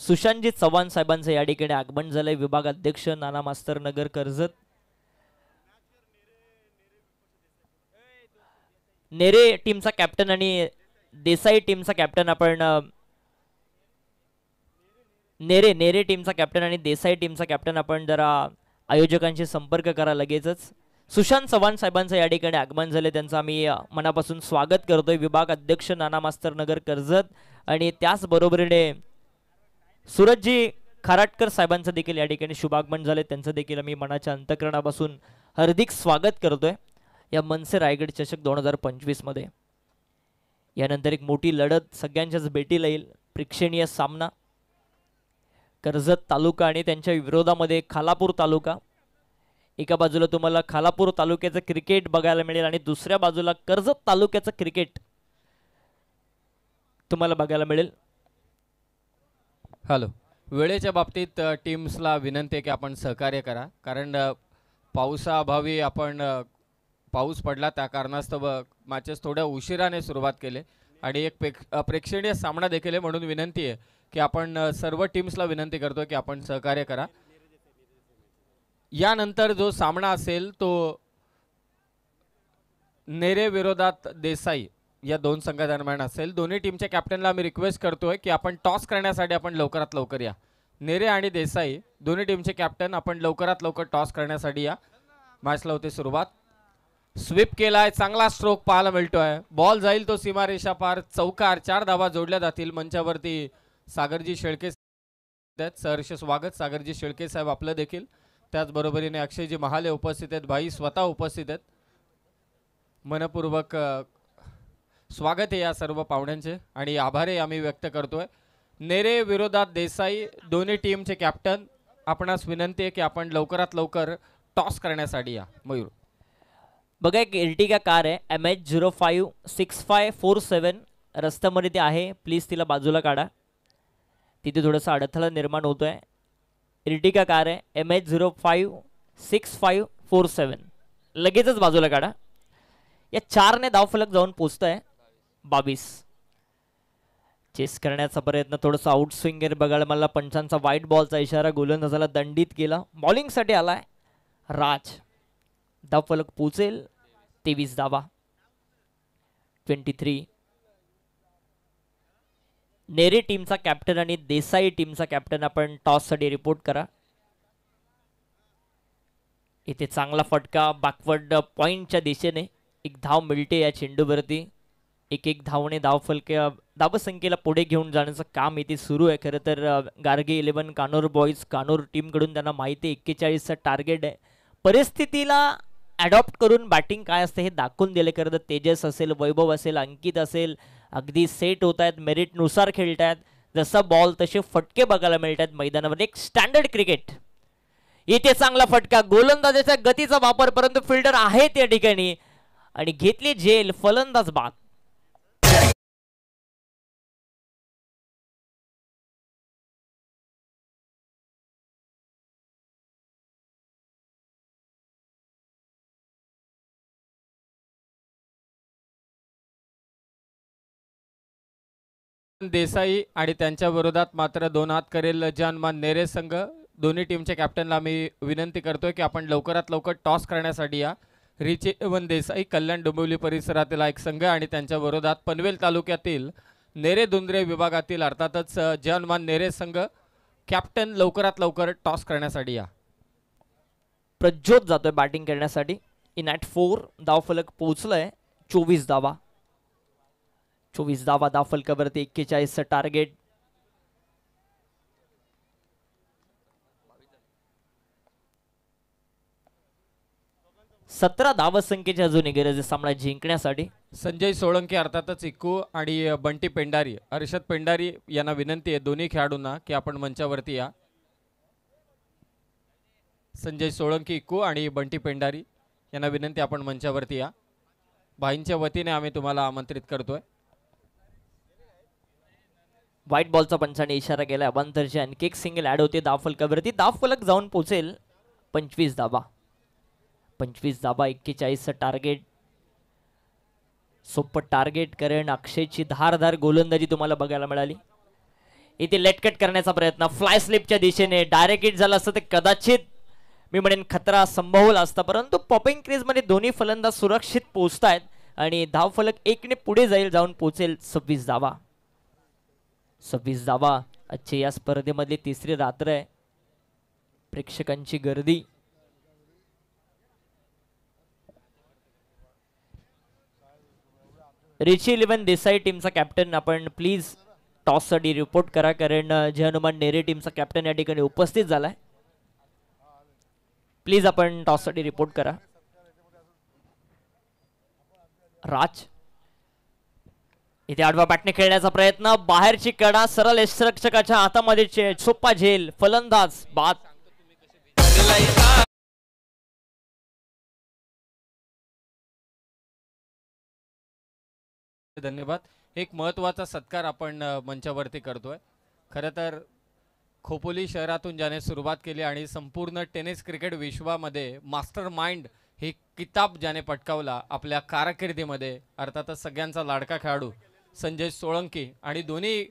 सुशांतजी चव्हाण साहेबांचं या ठिकाणी आगमन झालंय. विभाग अध्यक्ष नाना मास्तर नगर कर्जत. नेरे टीमचा कॅप्टन आणि देसाई टीमचा कॅप्टन आपण नेरे टीमचा कॅप्टन आणि देसाई टीमचा कॅप्टन आपण जरा आयोजकांशी संपर्क करा लगेचच. सुशांत चव्हाण साहेबांचं या ठिकाणी आगमन झाले. त्यांचं आम्ही मनापासून स्वागत करतोय. विभाग अध्यक्ष नाना मास्तर नगर कर्जत आणि त्याचबरोबरीने सूरजजी खराटकर साहेबांचं देखील या ठिकाणी शुभागमन झाले. त्यांचं देखील आम्ही मनाच्या अंतःकरणापासून हार्दिक स्वागत करतोय या मनसे रायगड चषक 2025 मध्ये. यानंतर एक मोठी लढत सगळ्यांच्याच भेटीला येईल. प्रेक्षणीय सामना. कर्जत तालुका आणि त्यांच्या विरोधामध्ये खालापूर तालुका. एका बाजूला तुम्हाला खालापूर तालुक्याचं क्रिकेट बघायला मिळेल आणि दुसऱ्या बाजूला कर्जत तालुक्याचं क्रिकेट तुम्हाला बघायला मिळेल. हॅलो. वेळेच्या बाबतीत टीम्सला विनंती आहे की आपण सहकार्य करा, कारण पावसाअभावी आपण पाऊस पडला त्या कारणास्तव मॅचेस थोड्या उशिराने सुरुवात केले आणि एक प्रेक्षणीय सामना देखील आहे. म्हणून विनंती आहे की आपण सर्व टीम्सला विनंती करतो की आपण सहकार्य करा. यानंतर जो सामना असेल तो नेरे विरोधात देसाई या 2 संघादरम्यान असेल. दोन्ही टीमच्या कॅप्टनला मी रिक्वेस्ट करतोय की आपण टॉस करण्यासाठी आपण लवकरात लवकर या. नेरे आणि देसाई दोन्ही टीमचे कॅप्टन आपण लवकरात लवकर टॉस करण्यासाठी या. मॅचला होते सुरुवात. स्वीप केलाय. चांगला स्ट्रोक पाहायला मिळतोय. बॉल जाईल तो सीमारेषा पार. चौकार. 4 धावा जोडल्या जातील. मंचावरती सागरजी शेळके सहर्ष स्वागत. सागरजी शेळके साहेब आपलं देखील. त्याचबरोबरीने अक्षयजी महाले उपस्थित आहेत. भाई स्वतः उपस्थित आहेत. मनपूर्वक स्वागत आहे या सर्व पाहुण्यांचे आणि आभारही आम्ही व्यक्त करतोय. नेरे विरोधात देसाई दोन्ही टीमचे कॅप्टन आपणास विनंती आहे की आपण लवकरात लवकर टॉस करण्यासाठी या मयूर. बघा एक एर्टिगा कार आहे MH056547 रस्त्यामध्ये ती आहे. प्लीज तिला बाजूला काढा. तिथे थोडासा अडथळा निर्माण होतोय. एर्टिगा कार आहे MH056547 लगेचच बाजूला काढा. या 4ने धावफलक जाऊन पोचतंय 22. चेस करण्याचा प्रयत्न थोडासा आउट स्विंगर बघायला मला पंचांचा व्हाईट बॉलचा इशारा गोलंदाजाला दंडित केला. बॉलिंगसाठी आलाय राज. धावफलक पोचेल 23 धावा. 23. नेरे टीमचा कॅप्टन आणि देसाई टीमचा कॅप्टन आपण टॉससाठी रिपोर्ट करा. इथे चांगला फटका बॅकवर्ड पॉइंटच्या दिशेने. एक धाव मिळते या चेंडूवरती. एक धावने धावसंख्येला पुढे घेऊन जाण्याचं काम इथे सुरू आहे. खरं तर गार्गे 11 कानोर बॉईज कानोर टीमकडून त्यांना माहिती आहे 41चं टार्गेट आहे. परिस्थितीला ॲडॉप्ट करून बॅटिंग काय असते हे दाखवून दिले. खरं तर तेजस असेल, वैभव असेल, अंकित असेल, अगदी सेट होत आहेत, मेरिटनुसार खेळत आहेत. जसा बॉल तसे फटके बघायला मिळत आहेत मैदानामध्ये. एक स्टँडर्ड क्रिकेट. इथे चांगला फटका, गोलंदाजाच्या गतीचा वापर, परंतु फिल्डर आहेत या ठिकाणी आणि घेतली जेल. फलंदाज बाद. देसाई आणि त्यांच्या विरोधात मात्र 2 हात करेल जानमान नेरे संघ. दोन्ही टीमच्या कॅप्टनला मी विनंती करतोय की आपण लवकरात लवकर टॉस करण्यासाठी या. रिची 11 देसाई कल्याण डोंबिवली परिसरातील एक संघ आणि त्यांच्या विरोधात पनवेल तालुक्यातील नेरे दुंद्रे विभागातील अर्थातच जानमान नेरे संघ. कॅप्टन लवकरात लवकर टॉस करण्यासाठी या. प्रज्योत जातोय बॅटिंग करण्यासाठी. इन ॲट 4 धावफलक पोहोचलाय 24 धावा. 24 धावा धावफलकावरती 41चं टार्गेट. सतरा धावसंख्येची अजूनही गरज आहे सामना जिंकण्यासाठी. संजय सोळंके अर्थातच इक्कू आणि बंटी पेंडारी हर्षद पेंडारी यांना विनंती आहे दोन्ही खेळाडूंना की आपण मंचावरती या. संजय सोळंके इक्कू आणि बंटी पेंडारी यांना विनंती आपण मंचावरती या. भाईंच्या वतीने आम्ही तुम्हाला आमंत्रित करतोय. व्हाईट बॉलचा पंचाने इशारा केला. अबांतरची आणखी एक सिंगल ऍड होते धावफलकावरती. धावफलक जाऊन पोहोचेल 25 धावा. 25 धावा 41चं टार्गेट. सोपं टार्गेट कारण अक्षयची धारदार गोलंदाजी तुम्हाला बघायला मिळाली. इथे लेटकट करण्याचा प्रयत्न फ्लाय स्लिपच्या दिशेने. डायरेक्ट हिट झाला असतं तर कदाचित मी म्हणेन खतरा संभवला असता, परंतु पॉपिंग क्रीजमध्ये दोन्ही फलंदाज सुरक्षित पोहोचतायत आणि धावफलक 1ने पुढे जाईल. जाऊन पोहोचेल 26 धावा. 26 धावा. आजची या स्पर्धेमधली तिसरी रात्र आहे. प्रेक्षकांची गर्दी. रिची 11 देसाई टीमचा कॅप्टन आपण प्लीज टॉससाठी रिपोर्ट करा कारण जे हनुमान नेरे टीमचा कॅप्टन या ठिकाणी उपस्थित झालाय. प्लीज आपण टॉससाठी रिपोर्ट करा. राज इथे आडवा बॅटने खेळण्याचा प्रयत्न. बाहेरची कडा सरळ यष्टिरक्षकाच्या हातामध्ये. सोपा झेल. फलंदाज बाद. धन्यवाद. एक महत्त्वाचा सत्कार आपण मंचावरती करतोय. खरं तर खोपोली शहरातून ज्याने सुरुवात केली आणि संपूर्ण टेनिस क्रिकेट विश्वामध्ये मास्टर माइंड हे किताब ज्याने पटकावला आपल्या कारकिर्दीमध्ये, अर्थातच सगळ्यांचा लाडका खेळाडू संजय सोळंकी आणि दोन्ही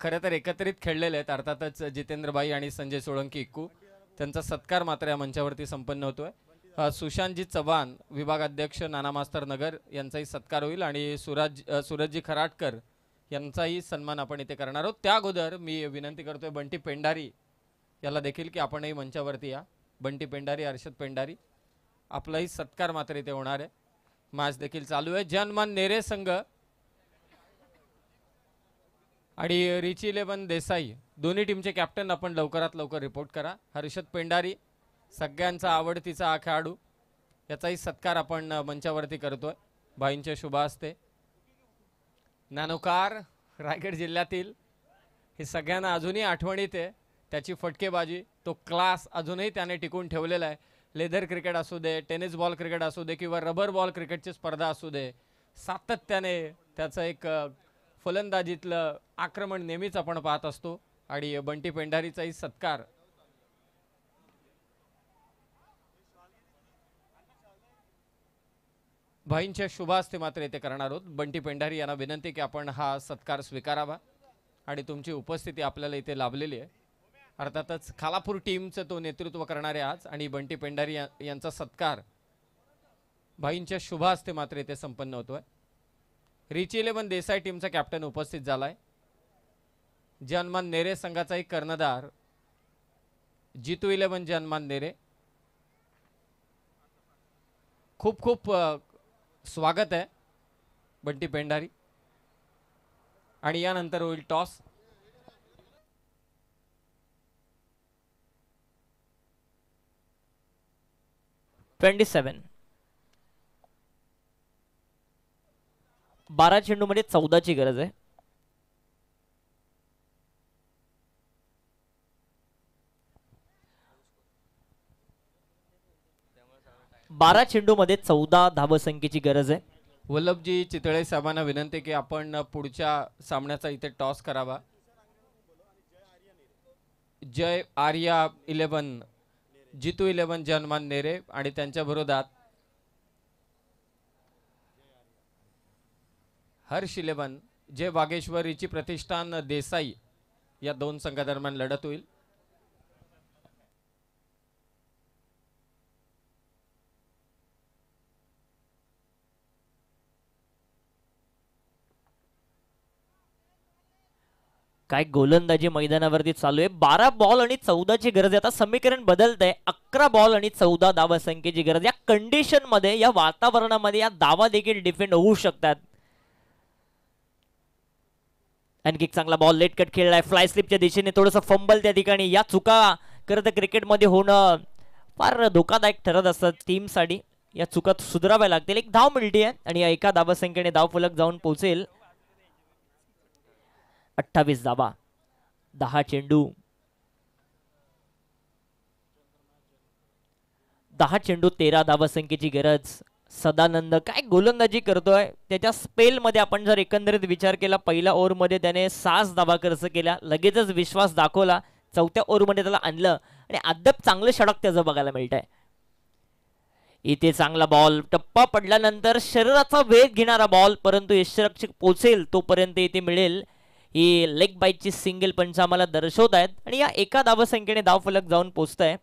खरं तर एकत्रित खेळलेले आहेत अर्थातच जितेंद्रबाई आणि संजय सोळंकी इक्कू. त्यांचा सत्कार मात्र या मंचावरती संपन्न होतोय. सुशांतजी चव्हाण विभागाध्यक्ष नाना मास्तर नगर यांचाही सत्कार होईल आणि सूरजजी खराटकर यांचाही सन्मान आपण इथे करणार आहोत. त्या अगोदर मी विनंती करतोय बंटी पेंडारी याला देखील की आपणही मंचावरती या. बंटी पेंडारी, हर्षद पेंडारी आपलाही सत्कार मात्र इथे होणार आहे. मॅच देखील चालू आहे. जनमान नेरे संघ आणि रिची 11 देसाई दोन्ही टीमचे कॅप्टन आपण लवकरात लवकर रिपोर्ट करा. हर्षद पेंडारी सगळ्यांचा आवडतीचा हा खेळाडू याचाही सत्कार आपण मंचावरती करतोय भाईंच्या शुभ हस्ते. नानोकार रायगड जिल्ह्यातील हे सगळ्यांना अजूनही आठवणीत आहे. त्याची फटकेबाजी, तो क्लास अजूनही त्याने टिकून ठेवलेला आहे. लेदर क्रिकेट असू दे, टेनिस बॉल क्रिकेट असू दे किंवा रबर बॉल क्रिकेटची स्पर्धा असू दे, सातत्याने त्याचं एक फलंदाजीतलं आक्रमण नेहमीच आपण पाहत असतो आणि बंटी पेंढारीचाही सत्कार भाईंच्या शुभास्ते मात्र येथे करणार आहोत. बंटी पेंढारी यांना विनंती की आपण हा सत्कार स्वीकारावा आणि तुमची उपस्थिती आपल्याला इथे लाभलेली आहे. अर्थातच खालापूर टीमचं तो नेतृत्व करणारे आज आणि बंटी पेंढारी यांचा सत्कार भाईंच्या शुभास्ते मात्र येथे संपन्न होतोय. रिच 11 देसाई टीमचा कॅप्टन उपस्थित झालाय. जनमान नेरे संघाचाही कर्णधार जितू 11 जनमान नेरे. खूप खूप स्वागत आहे बंटी पेंढारी. आणि यानंतर होईल टॉस. $27. 12 चेंडूमध्ये 14ची गरज आहे. बारा चेंडूमध्ये 14 धावसंख्येची गरज आहे. वल्लभजी चितळे साहेबांना विनंती की आपण पुढच्या सामन्याचा इथे टॉस करावा. जय आर्या 11 जितू 11 जनमान नेरे आणि त्यांच्या विरोधात हर्ष 11 जय वागेश्वर रिची प्रतिष्ठान देसाई या दोन संघादरम्यान लढत होईल. काय गोलंदाजी मैदानावरती चालू आहे. 12 बॉल आणि 14ची गरज आहे. आता समीकरण बदलत आहे. 11 बॉल आणि 14 धावा संख्येची गरज. या कंडिशन मध्ये, या वातावरणामध्ये या धावा देखील डिफेंड होऊ शकतात. आणखी एक चांगला बॉल लेट कट खेळलाय फ्लाय स्लिपच्या दिशेने. थोडंसं फंबल त्या ठिकाणी. या चुका करत क्रिकेटमध्ये होणं फार धोकादायक ठरत असतात टीमसाठी. या चुका सुधाराव्या लागतील. एक धाव मिळते आहे आणि या एका धावा संख्येने धाव फलक जाऊन पोहोचेल 28 धावा. 10 चेंडू 13 धावा संख्येची गरज. सदानंद काय गोलंदाजी करतोय. त्याच्या स्पेल मध्ये आपण जर एकंदरीत विचार केला, पहिल्या ओव्हर मध्ये त्याने 6 धावा खर्च केल्या. लगेचच विश्वास दाखवला. चौथ्या ओव्हर मध्ये त्याला आणलं आणि अद्याप चांगलं षटक त्याचं बघायला मिळत आहे. इथे चांगला बॉल. टप्पा पडल्यानंतर शरीराचा वेग घेणारा बॉल, परंतु यष्टिरक्षक पोचेल तोपर्यंत इथे मिळेल. ही लेग बाईटची सिंगल पंच आम्हाला दर्शवत आहेत आणि या एका धावा संख्येने धाव फलक जाऊन पोहोचत आहे.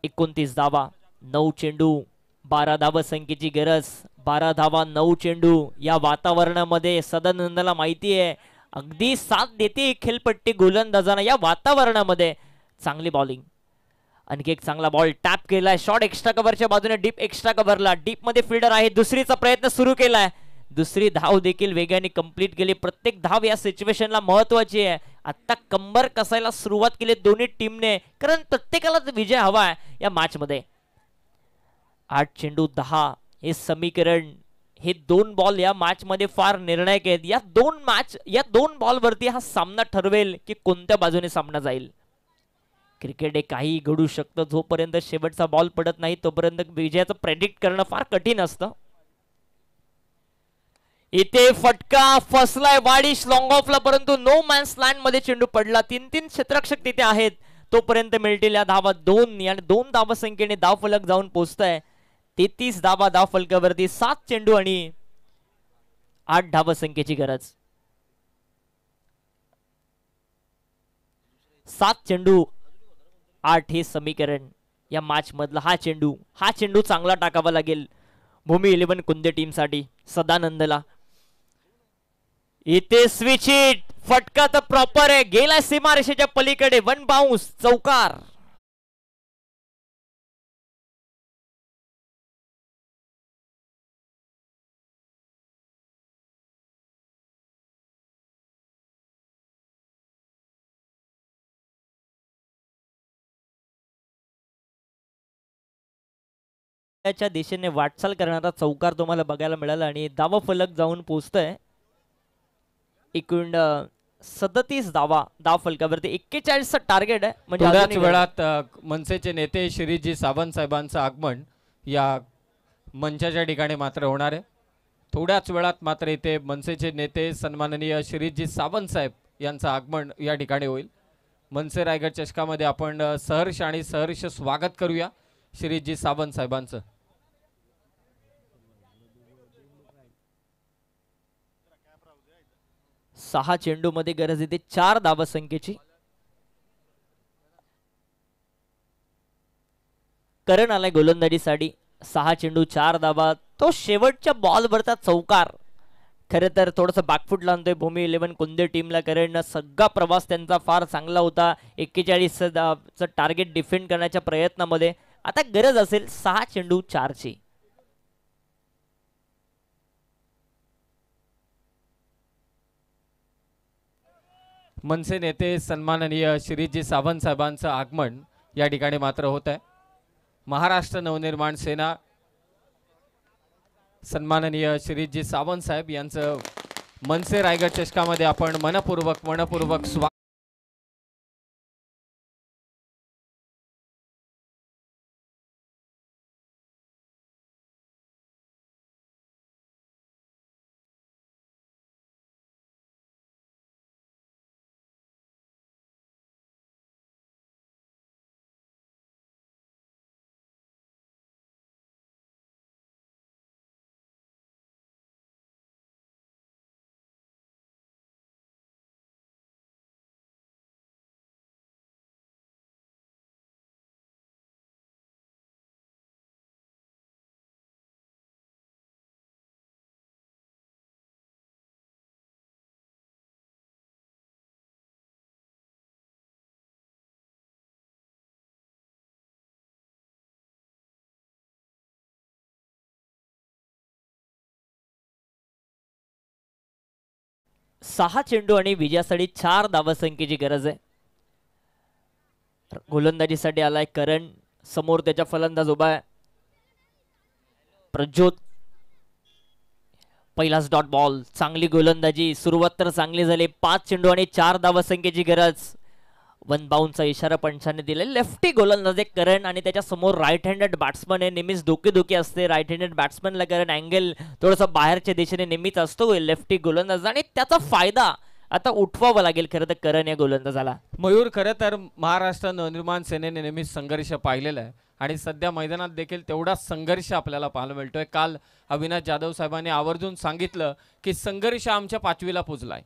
29 धावा. 9 चेंडू 12 धावा संख्येची गरज. 12 धावा 9 चेंडू. या वातावरणामध्ये सदानंदला माहिती आहे अगदी साथ देते खेळपट्टी गोलंदाजांना. या वातावरणामध्ये चांगली बॉलिंग. आणखी एक चांगला बॉल टॅप केलाय. शॉट एक्स्ट्रा कव्हरच्या बाजूने डीप एक्स्ट्रा कव्हरला. डीप मध्ये फिल्डर आहे. दुसरीचा प्रयत्न सुरू केलाय. दुसरी धाव देखील वेगाने कंप्लीट केली. प्रत्येक धाव या सिच्युएशनला महत्वाची आहे. आता कंबर कसायला सुरुवात केली दोन्ही टीमने, कारण प्रत्येकाला विजय हवा आहे या मॅच मध्ये. 8 चेंडू 10 हे समीकरण. हे 2 बॉल या मॅच मध्ये फार निर्णायक आहेत. या दोन बॉल वरती हा सामना ठरवेल की कोणत्या बाजूने सामना जाईल. क्रिकेट हे काही घडू शकतं. जोपर्यंत शेवटचा बॉल पडत नाही तोपर्यंत विजयाचं प्रेडिक्ट करणं फार कठीण असतं. इथे फटका फसलाय वाडिश लॉंग ऑफला, परंतु नो मॅन्स लँड मध्ये चेंडू पडला. 3 क्षेत्ररक्षक तिथे आहेत. तोपर्यंत मिळतील या धावा 2 आणि 2 धावा संख्येने धाव फलक जाऊन पोहोचताय. 33 धावा धाव फलकावरती. 7 चेंडू आणि 8 धावा संख्येची गरज. 7 चेंडू 8 हे समीकरण या मॅच मधला. हा चेंडू चांगला टाकावा लागेल भूमी 11 कुंदे टीम साठी. सदानंदला इथे स्विच हिट. फटका तर प्रॉपर आहे. गेला सीमारेषेच्या पलीकडे. 1 बाउन्स. चौकार. च्या दिशेने वाटचाल करणारा चौकार तुम्हाला बघायला मिळाला आणि धावा फलक जाऊन पोहोचतोय. एकूण 37 धाव फलकावरती 41चं टार्गेट आहे. म्हणजे थोड्याच अजूनही वेळात मनसेचे नेते श्रीजी सावंत साहेबांचं आगमन या मंचाच्या ठिकाणी मात्र होणार आहे. थोड्याच वेळात मात्र इथे मनसेचे नेते सन्माननीय श्रीजी सावंत साहेब यांचं आगमन या ठिकाणी होईल. मनसे रायगड चषकामध्ये आपण सहर्ष आणि सहर्ष स्वागत करूया श्रीजी सावंत साहेबांचं. सहा चेंडू मध्ये गरज येते 4 धावसंख्येची. करण आलाय गोलंदाजीसाठी. 6 चेंडू 4 धावा. तो शेवटच्या बॉलवरचा चौकार खरं तर थोडंसं बॅकफूट लावतोय भूमी 11 कुंदे टीमला. कारण सगळा प्रवास त्यांचा फार चांगला होता 41चं टार्गेट डिफेंड करण्याच्या प्रयत्नामध्ये. आता गरज असेल 6 चेंडू 4 ची. मनसे नेते सन्माननीय श्रीजी सावंत साहेबांचं आगमन या ठिकाणी मात्र होत आहे. महाराष्ट्र नवनिर्माण सेना सन्माननीय श्रीजी सावंत साहेब यांचं मनसे रायगड चषकामध्ये आपण मनपूर्वक स्वागत. सहा चेंडू आणि विजयासाठी 4 धावसंख्येची गरज आहे. गोलंदाजीसाठी आलाय करण. समोर त्याच्या फलंदाज उभा आहे प्रज्योत. पहिलाच डॉट बॉल. चांगली गोलंदाजी. सुरुवात तर चांगली झाली. 5 चेंडू आणि 4 धावसंख्येची गरज. वन बाउंडचा इशारा पंचाने दिला. लेफ्टी गोलंदाज आहे करण आणि त्याच्या समोर राईट हँडेड बॅट्समन आहे. नेहमीच धोकी असते राईट हँडेड बॅट्समनला. कारण अँगल थोडंसं बाहेरच्या दिशेने नेहमीच असतो लेफ्टी गोलंदाज आणि त्याचा फायदा आता उठवावा लागेल खरं तर करण या गोलंदाजाला. मयूर, खरं तर महाराष्ट्र नवनिर्माण सेनेने नेहमीच संघर्ष पाहिलेला आहे आणि सध्या मैदानात देखील तेवढाच संघर्ष आपल्याला पाहायला मिळतोय. काल अविनाश जाधव साहेबांनी आवर्जून सांगितलं की संघर्ष आमच्या 5वीला पोचलाय.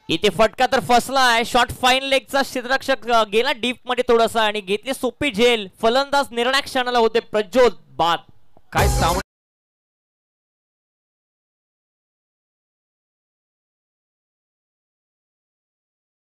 इथे फटका तर फसलाय. शॉट फाईन लेगचा क्षेत्ररक्षक गेला डीप मध्ये थोडासा आणि घेतली सोपी झेल. फलंदाज निर्णायक क्षणाला होते प्रज्योत. बाद. काय सामना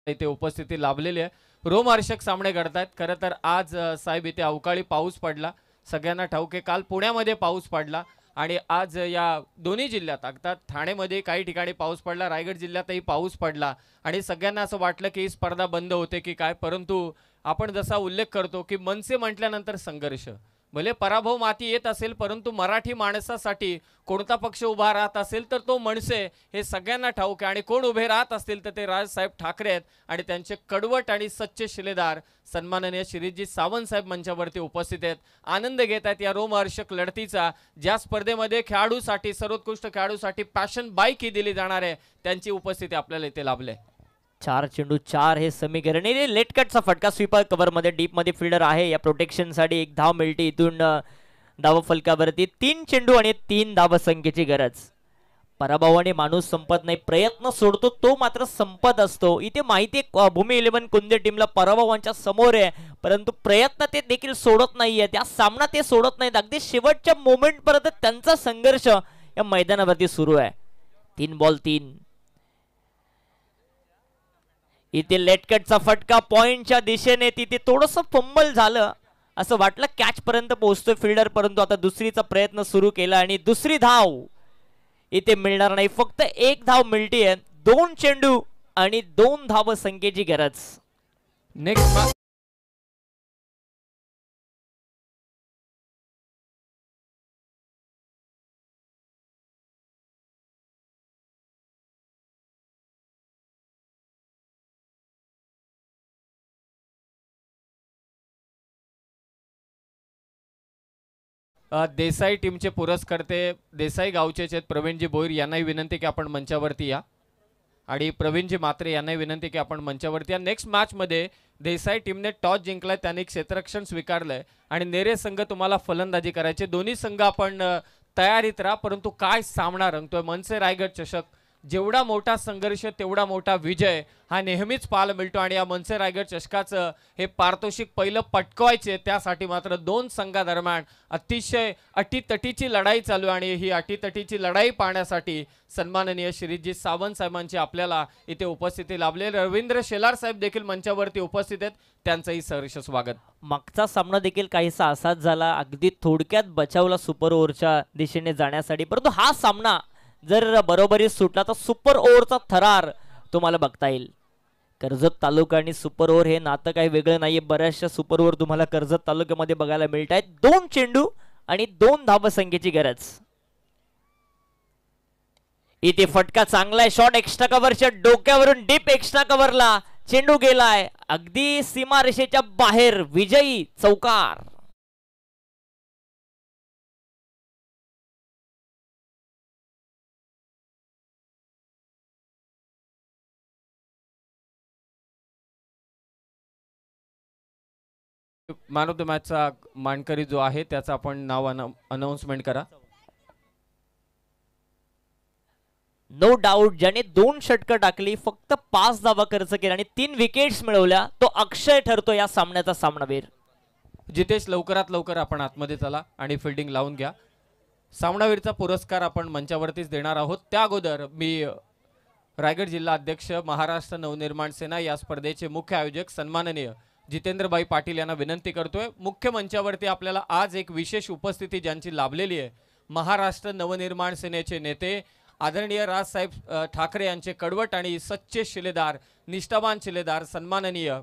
इथे उपस्थिती लाभलेली आहे. रोमहर्षक सामने घडतायत. खरं तर आज साहेब इथे अवकाळी पाऊस पडला. सगळ्यांना ठाऊक आहे काल पुण्यामध्ये पाऊस पडला आणि आज या दोन्ही जिल्ह्यात अर्थात ठाणेमध्ये काही ठिकाणी पाऊस पडला, रायगड जिल्ह्यातही पाऊस पडला आणि सगळ्यांना असं वाटलं की ही स्पर्धा बंद होते की काय. परंतु आपण जसा उल्लेख करतो की मनसे म्हटल्यानंतर संघर्ष. भले पराभव माती येत असेल परंतु मराठी माणसासाठी कोणता पक्ष उभा राहत असेल तर तो मनसे हे सगळ्यांना ठाऊक आहे आणि कोण उभे राहत असतील तर ते राजसाहेब ठाकरे आहेत आणि त्यांचे कडवट आणि सच्चे शिलेदार सन्माननीय श्रीजी सावंत साहेब मंचावरती उपस्थित आहेत. आनंद घेत आहेत या रोमहर्षक लढतीचा. ज्या स्पर्धेमध्ये खेळाडूसाठी सर्वोत्कृष्ट खेळाडूसाठी पॅशन बाईक ही दिली जाणार आहे त्यांची उपस्थिती आपल्याला इथे लाभले. 4 चेंडू 4 हे समीकरण. लेट कटचा फटका. स्वीपर कव्हर मध्ये डीप मध्ये फिल्डर आहे या प्रोटेक्शन साठी. 1 धाव मिळते इथून धाव फलकावरती. 3 चेंडू आणि 3 धाव संख्येची गरज. पराभवाने माणूस संपत नाही. प्रयत्न सोडतो तो मात्र संपत असतो. इथे माहिती भूमी 11 कुंदे टीमला पराभवांच्या समोर आहे परंतु प्रयत्न ते देखील सोडत नाहीये. त्या सामना ते सोडत नाहीत. अगदी शेवटच्या मोमेंट पर्यंत त्यांचा संघर्ष या मैदानावरती सुरू आहे. 3 बॉल 3. इथे लेटकटचा फटका पॉइंटच्या दिशेने. तिथे थोडंसं फंबल झालं असं वाटलं कॅच पर्यंत पोहोचतोय फिल्डर परंतु आता दुसरीचा प्रयत्न सुरू केला आणि दुसरी धाव इथे मिळणार नाही. फक्त 1 धाव मिळते. 2 चेंडू आणि 2 धाव संख्येची गरज. नेक्स्ट देसाई टीमचे पुरस्कर्ते देसाई गावचेच आहेत प्रवीणजी भोईर, यांनाही विनंती की आपण मंचावरती या. आणि प्रवीणजी मात्रे यांनाही विनंती की आपण मंचावरती या. नेक्स्ट मॅचमध्ये देसाई टीमने टॉस जिंकलाय, त्यांनी क्षेत्ररक्षण स्वीकारलंय आणि नेरे संघ तुम्हाला फलंदाजी करायचे. दोन्ही संघ आपण तयारीत राहा. परंतु काय सामना रंगतोय. मनसे रायगड चषक, जेवढा मोठा संघर्ष तेवढा मोठा विजय हा नेहमीच पाहायला मिळतो. आणि या मनसे रायगड चषकाचं हे पारितोषिक पहिलं पटकवायचे, त्यासाठी मात्र दोन संघादरम्यान अतिशय अटीतटीची लढाई चालू आहे. आणि ही अटीतटीची लढाई पाहण्यासाठी सन्माननीय श्रीजी सावंत साहेबांची आपल्याला इथे उपस्थिती लाभले. रवींद्र शेलार साहेब देखील मंचावरती उपस्थित आहेत, त्यांचंही सहर्ष स्वागत. मागचा सामना देखील काहीसा असाच झाला, अगदी थोडक्यात बचावला सुपर ओव्हरच्या दिशेने जाण्यासाठी. परंतु हा सामना जर बरोबरीत सुटला तर सुपर ओव्हरचा थरार तुम्हाला बघता येईल. कर्जत तालुका आणि सुपर ओव्हर हे नातं काही वेगळं नाहीये. बऱ्याचशा सुपर ओव्हर तुम्हाला कर्जत तालुक्यामध्ये बघायला मिळत आहेत. 2 चेंडू आणि 2 धावसंख्येची गरज. इथे फटका चांगला आहे, शॉट एक्स्ट्रा कव्हरच्या डोक्यावरून डीप एक्स्ट्रा कव्हरला चेंडू गेलाय अगदी सीमारेषेच्या बाहेर. विजयी चौकार. मॅन ऑफ द मॅचचा मानकरी जो आहे त्याचा आपण नाव अनाउन्समेंट करा. नो डाऊट ज्याने 2 षटकं टाकली, फक्त 5 धावा खर्च केला आणि 3 विकेट्स मिळवल्या, तो अक्षय ठरतो या सामन्याचा सामनावीर. जितेश लवकरात लवकर आपण आतमध्ये चला आणि फिल्डिंग लावून घ्या. सामनावीरचा पुरस्कार आपण मंचावरतीच देणार आहोत. त्या अगोदर मी रायगड जिल्हा अध्यक्ष महाराष्ट्र नवनिर्माण सेना या स्पर्धेचे मुख्य आयोजक सन्माननीय जितेंद्रभाई पाटील यांना विनंती करतोय. मुख्य मंचावरती आपल्याला आज एक विशेष उपस्थिती ज्यांची लाभलेली आहे, महाराष्ट्र नवनिर्माण सेनेचे नेते आदरणीय राजसाहेब ठाकरे यांचे कडवट आणि सच्चे शिलेदार, निष्ठावान शिलेदार सन्माननीय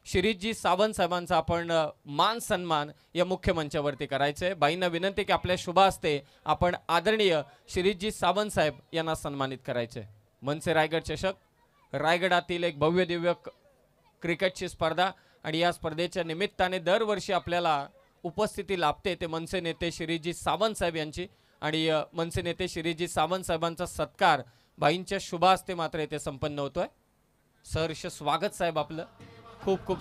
शिरीषजी सावंत साहेबांचा आपण मान सन्मान या मुख्य मंचावरती करायचे. बाईंना विनंती की आपल्या शुभ हस्ते आपण आदरणीय शिरीषजी सावंत साहेब यांना सन्मानित करायचे. मनसे रायगड चषक रायगडातील एक भव्य दिव्य क्रिकेटची स्पर्धा आणि या स्पर्धेच्या निमित्ताने दरवर्षी आपल्याला उपस्थिती लाभते ते मनसे नेते शिरीषजी सावंत साहेब यांची. आणि मनसे नेते शिरीषजी सावंत साहेबांचा सत्कार बाईंच्या शुभ हस्ते मात्र येथे संपन्न होतोय. सहर्ष स्वागत साहेब आपलं. खूप खूप